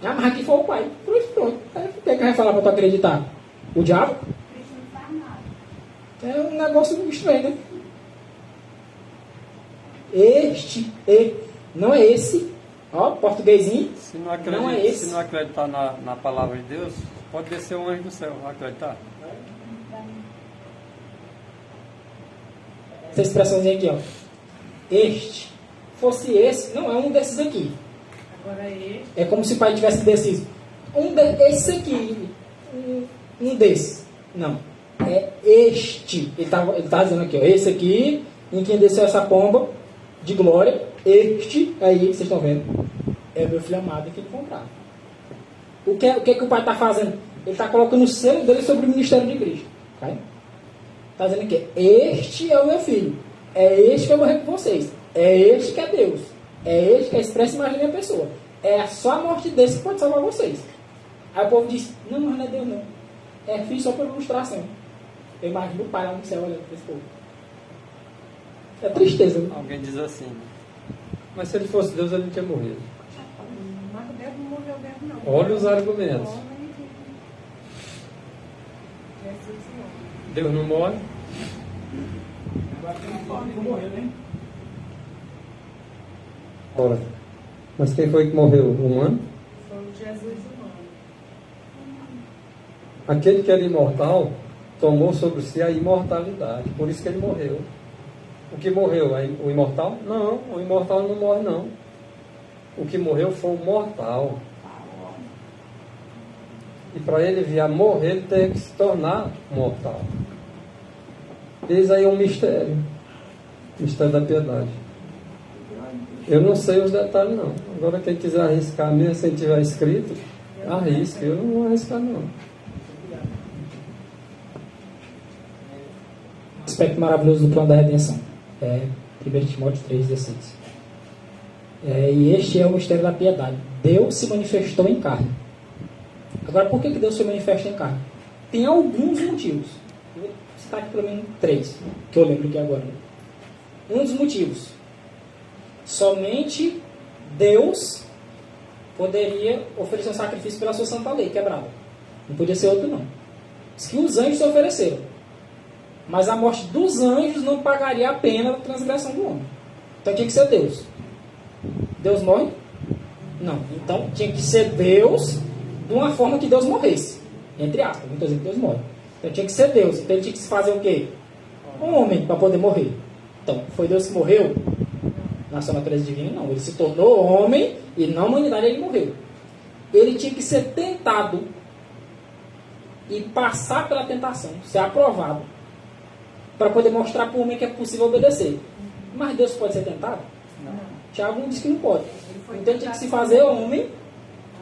Mas aqui foi o pai. Pronto. Aí, o que é que vai falar para tu acreditar? O diabo? É um negócio estranho, né? Não é esse. Ó, portuguesinho. Se não acreditar na palavra de Deus, pode descer um anjo do céu. Vai acreditar? Essa expressãozinha aqui, ó. Este. Fosse esse, não é um desses aqui. Agora este. É como se o pai tivesse decidido. Esse aqui. Um desses. Não. É este. Ele tá dizendo aqui, ó. Esse aqui, em quem desceu essa pomba de glória. Este aí, que vocês estão vendo, é o meu filho amado que ele comprava. O que é que o pai está fazendo? Ele está colocando o selo dele sobre o ministério de Cristo. Está dizendo aqui, este é o meu filho. É este que eu morri por vocês. É este que é Deus. É este que é a expressa imagem da minha pessoa. É só a morte desse que pode salvar vocês. Aí o povo diz, não, mas não é Deus não. É filho só por ilustração. Eu imagino o pai lá no céu olhando para esse povo. É tristeza, né? Alguém diz assim. Mas se ele fosse Deus, ele não tinha morrido. Mas Deus não morreu mesmo, não. Olha os argumentos. Jesus não. Deus não morre. Agora não morreu, né? Ora. Mas quem foi que morreu? O humano? Foi o Jesus humano. Aquele que era imortal tomou sobre si a imortalidade. Por isso que ele morreu. O que morreu? O imortal? Não, o imortal não morre, não. O que morreu foi o mortal. E para ele vir a morrer, ele tem que se tornar mortal. Eis aí um mistério. Mistério da piedade. Eu não sei os detalhes, não. Agora, quem quiser arriscar mesmo, se tiver escrito, arrisque. Eu não vou arriscar, não. Aspecto maravilhoso do plano da redenção. 1 Timóteo 3,16. E este é o mistério da piedade. Deus se manifestou em carne. Agora, por que Deus se manifesta em carne? Tem alguns motivos. Vou citar aqui pelo menos 3, que eu lembro aqui agora. Um dos motivos. Somente Deus poderia oferecer um sacrifício pela sua santa lei quebrada. Não podia ser outro, não. Diz que os anjos se ofereceram. Mas a morte dos anjos não pagaria a pena da transgressão do homem. Então tinha que ser Deus. Deus morre? Não. Então tinha que ser Deus de uma forma que Deus morresse. Entre aspas, não estou dizendo que Deus morre. Então tinha que ser Deus. Então ele tinha que se fazer o quê? Um homem para poder morrer. Então, foi Deus que morreu? Na sua natureza divina, não. Ele se tornou homem e na humanidade ele morreu. Ele tinha que ser tentado e passar pela tentação, ser aprovado, para poder mostrar para o homem que é possível obedecer. Mas Deus pode ser tentado? Não. Tiago diz que não pode. Então ele tinha que se fazer homem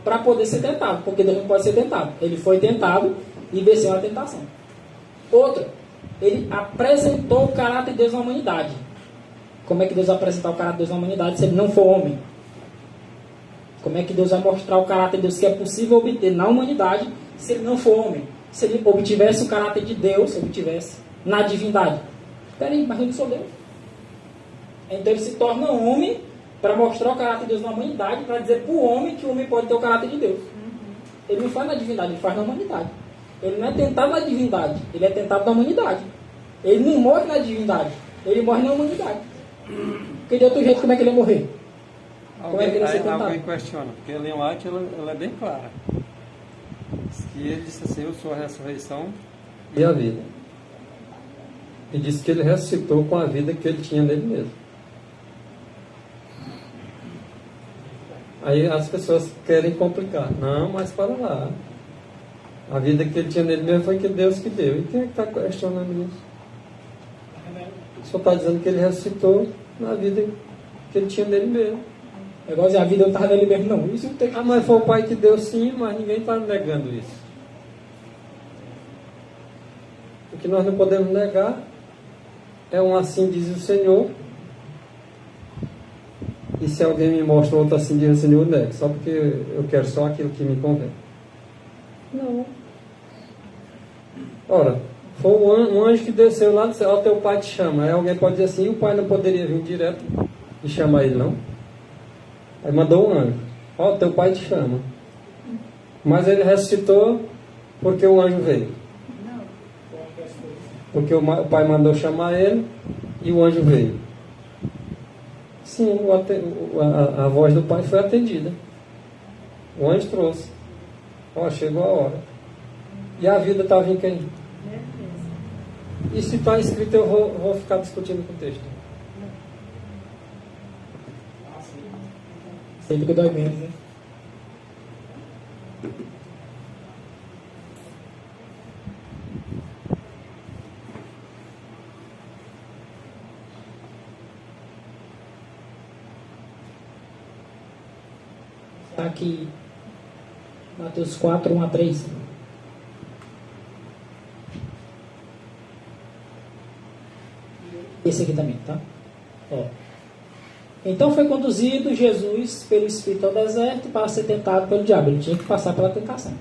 para poder ser tentado, porque Deus não pode ser tentado. Ele foi tentado e venceu a tentação. Outra, ele apresentou o caráter de Deus na humanidade. Como é que Deus vai apresentar o caráter de Deus na humanidade se ele não for homem? Como é que Deus vai mostrar o caráter de Deus que é possível obter na humanidade se ele não for homem? Se ele obtivesse o caráter de Deus, obtivesse na divindade. Peraí, mas eu não sou Deus. Então ele se torna homem para mostrar o caráter de Deus na humanidade, para dizer para o homem que o homem pode ter o caráter de Deus. Ele não faz na divindade, ele faz na humanidade. Ele não é tentado na divindade, ele é tentado na humanidade. Ele não morre na divindade, ele morre na humanidade. Porque de outro jeito, como é que ele ia morrer? Como é que ele ia ser tentado? Alguém questiona, porque Ellen White ela é bem clara. Diz que ele disse assim: eu sou a ressurreição e a vida. E disse que ele ressuscitou com a vida que ele tinha nele mesmo. Aí as pessoas querem complicar. Não, mas para lá. A vida que ele tinha nele mesmo foi que Deus que deu. E quem é que está questionando isso? Só está dizendo que ele ressuscitou na vida que ele tinha nele mesmo. É igual dizer, a vida não estava nele mesmo, não. Isso não tem que... mas foi o Pai que deu sim, mas ninguém está negando isso. O que nós não podemos negar é um assim diz o Senhor. E se alguém me mostra outro assim diz o Senhor, eu nego. Só porque eu quero só aquilo que me convém. Não. Ora, foi um anjo que desceu lá e disse: ó, teu pai te chama. Aí alguém pode dizer assim: o pai não poderia vir direto e chamar ele, não? Aí mandou um anjo: ó, teu pai te chama. Mas ele ressuscitou porque o anjo veio. Porque o pai mandou chamar ele e o anjo veio. Sim, a voz do pai foi atendida. O anjo trouxe. Ó, chegou a hora. E a vida estava em quem? E se está escrito, eu vou ficar discutindo com o texto. Sempre que dói menos, né? Está aqui Mateus 4, 1 a 3. Esse aqui também, tá? Ó. Então foi conduzido Jesus pelo Espírito ao deserto para ser tentado pelo diabo. Ele tinha que passar pela tentação.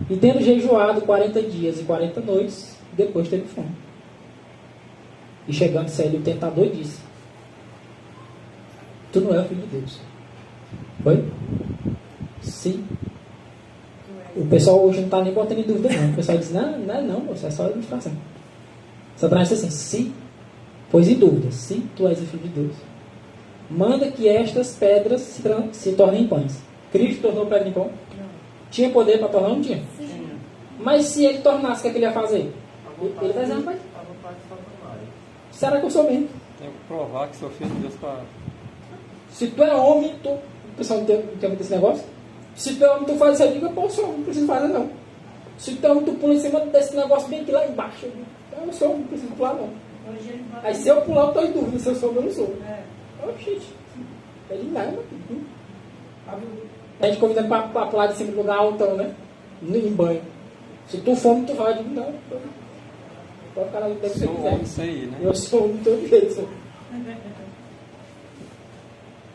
E tendo jejuado 40 dias e 40 noites, depois teve fome. E chegando-se a ele o tentador disse: tu não é o Filho de Deus. Foi? Sim. O pessoal hoje não está nem botando em dúvida, não. O pessoal diz: não, não é não, moço, é só ilustração. Satanás disse assim: sim, pois em dúvida, sim, tu és o Filho de Deus, manda que estas pedras se tornem pães. Cristo tornou pedra em pão? Não. Tinha poder para tornar? Não tinha? Sim. Mas se ele tornasse, o que é que ele ia fazer? Ele vai dizer: não, pai. Será que eu sou mesmo? Tenho que provar que sou filho de Deus para... Se tu é homem, o pessoal não tem muito esse negócio. Se tu é homem, tu faz isso aí, diga: pô, eu sou homem, não preciso fazer não. Se tu é homem, tu pula em cima desse negócio bem aqui lá embaixo. Eu sou homem, não preciso pular não. Aí se eu pular, eu estou em dúvida se eu sou ou eu não sou. Oxi, ele não é, a gente convidando para pular de cima do lugar altão, né? Em banho. Se tu fome, tu vai. Eu digo: não, pode ficar lá dentro que você quiser. Isso aí, né? Eu sou homem de todo jeito.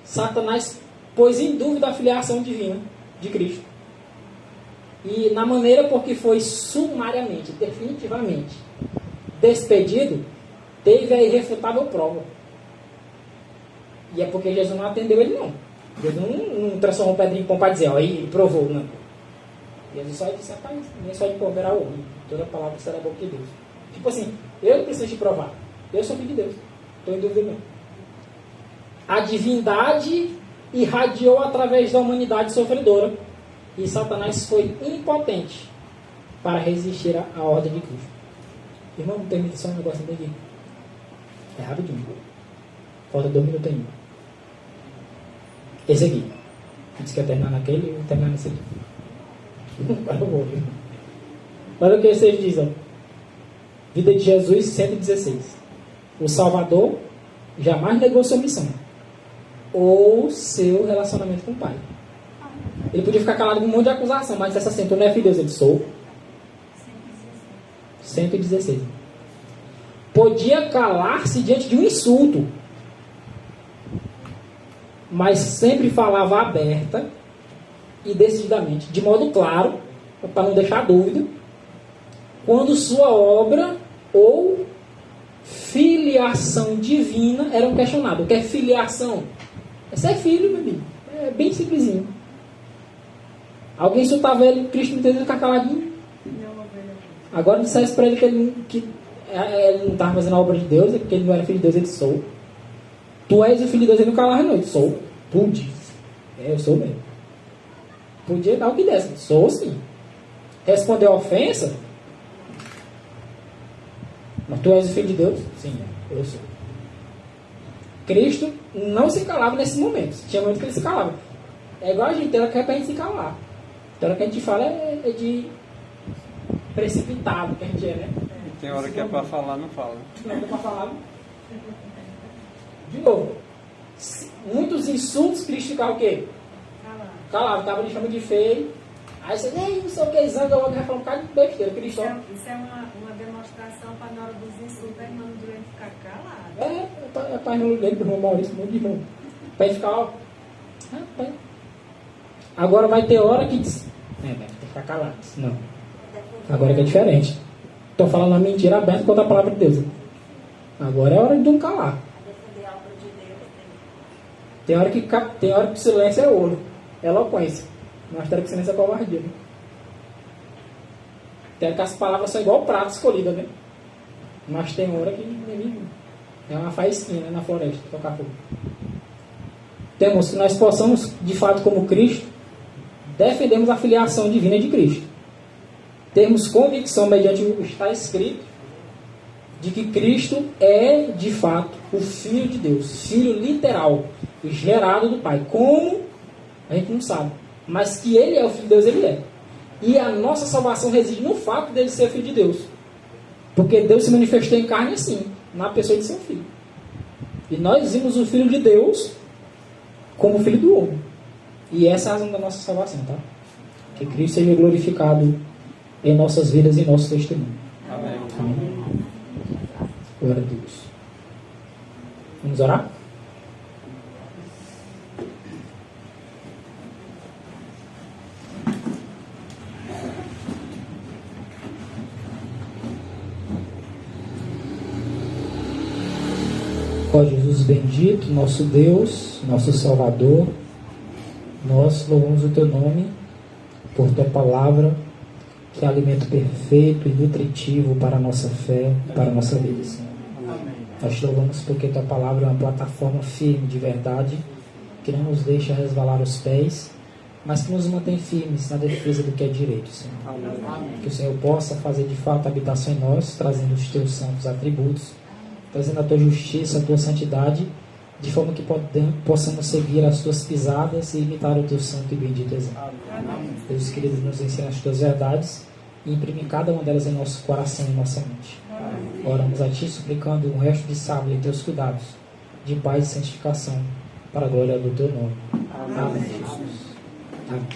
Satanás pôs em dúvida a filiação divina de Cristo. E na maneira porque foi sumariamente, definitivamente despedido, teve a irrefutável prova. E é porque Jesus não atendeu ele, não. Deus não transformou pedrinha em pão para dizer, ó, aí ele provou, não. Jesus só disse, rapaz, nem só de pão verá o homem. Toda palavra será a boca de Deus. Tipo assim, eu não preciso te provar. Eu sou filho de Deus. Estou em dúvida não. A divindade irradiou através da humanidade sofredora. E Satanás foi impotente para resistir à ordem de Cristo. Irmão, me permite só um negócio aqui. É rapidinho. Falta 2 minutos ainda. Esse aqui. Disse que ia terminar naquele e eu vou terminar nesse aqui. Agora eu vou. Olha o que vocês dizem. Vida de Jesus 116. O Salvador jamais negou sua missão. Ou seu relacionamento com o Pai. Ele podia ficar calado com um monte de acusação, mas essa assim, tu não é filho de Deus, ele sou. 116. Podia calar-se diante de um insulto, mas sempre falava aberta e decididamente, de modo claro, para não deixar dúvida, quando sua obra ou filiação divina eram questionadas. O que é filiação? É ser filho, meu amigo. É bem simplesinho. Alguém insultava ele, Cristo não entendeu, ficar caladinho. Agora dissesse para ele que ele não estava fazendo a obra de Deus, que ele não era filho de Deus, ele sou. Tu és o filho de Deus, ele não calava não, ele sou. Tu diz. Eu sou mesmo. Podia dar o que desse, sou sim. Responder a ofensa, mas tu és o filho de Deus? Sim, eu sou. Cristo não se calava nesses momentos. Tinha momentos que ele se calava. É igual a gente, tem hora que é pra gente se calar. Tem hora que a gente fala é de precipitado que a gente é, né? E tem hora que é para falar, não fala. Não é para falar. De novo, muitos insultos, Cristo ficava o quê? Calado, estava lhe chamando de feio. Aí você, não sei o que, zanga logo, vai falar um bocado de besteira. Cristo. Isso é uma demonstração para na hora dos insultos, a irmã Durante ficar calada. É para irmão dele, pro irmão Maurício, muito de irmão. Para ele ficar, ó. Rapaz. Agora vai ter hora que diz, tem que ficar calado. Não. Agora que é diferente. Estou falando uma mentira aberta contra a palavra de Deus. Agora é hora de não calar. Tem hora que o silêncio é ouro. É eloquência. Mas tem hora que o silêncio é covardia. Né? Tem hora que as palavras são igual o prato escolhido, né? Mas tem hora que é uma faísquinha, né, na floresta, tocar fogo. Temos que nós possamos, de fato, como Cristo, defendemos a filiação divina de Cristo. Temos convicção, mediante o que está escrito, de que Cristo é, de fato, o Filho de Deus, Filho literal, gerado do Pai. Como? A gente não sabe. Mas que Ele é o Filho de Deus, Ele é. E a nossa salvação reside no fato dele ser Filho de Deus. Porque Deus se manifestou em carne assim, na pessoa de seu Filho. E nós vimos o Filho de Deus como Filho do homem. E essa é a razão da nossa salvação, tá? Que Cristo seja glorificado em nossas vidas e em nosso testemunho. Amém. Amém. Glória a Deus. Vamos orar? Ó Jesus bendito, nosso Deus, nosso Salvador, nós louvamos o Teu nome por Tua palavra, que é alimento perfeito e nutritivo para a nossa fé e para a nossa vida, Senhor. Nós te louvamos porque Tua palavra é uma plataforma firme de verdade, que não nos deixa resvalar os pés, mas que nos mantém firmes na defesa do que é direito, Senhor. Que o Senhor possa fazer de fato habitação em nós, trazendo os Teus santos atributos, trazendo a Tua justiça, a Tua santidade, de forma que possamos seguir as Tuas pisadas e imitar o Teu santo e bendito exemplo. Deus querido, nos ensina as Tuas verdades e imprime cada uma delas em nosso coração e em nossa mente. Oramos a Ti, suplicando um resto de sábado em Teus cuidados, de paz e santificação, para a glória do Teu nome. Amém, Jesus. Amém.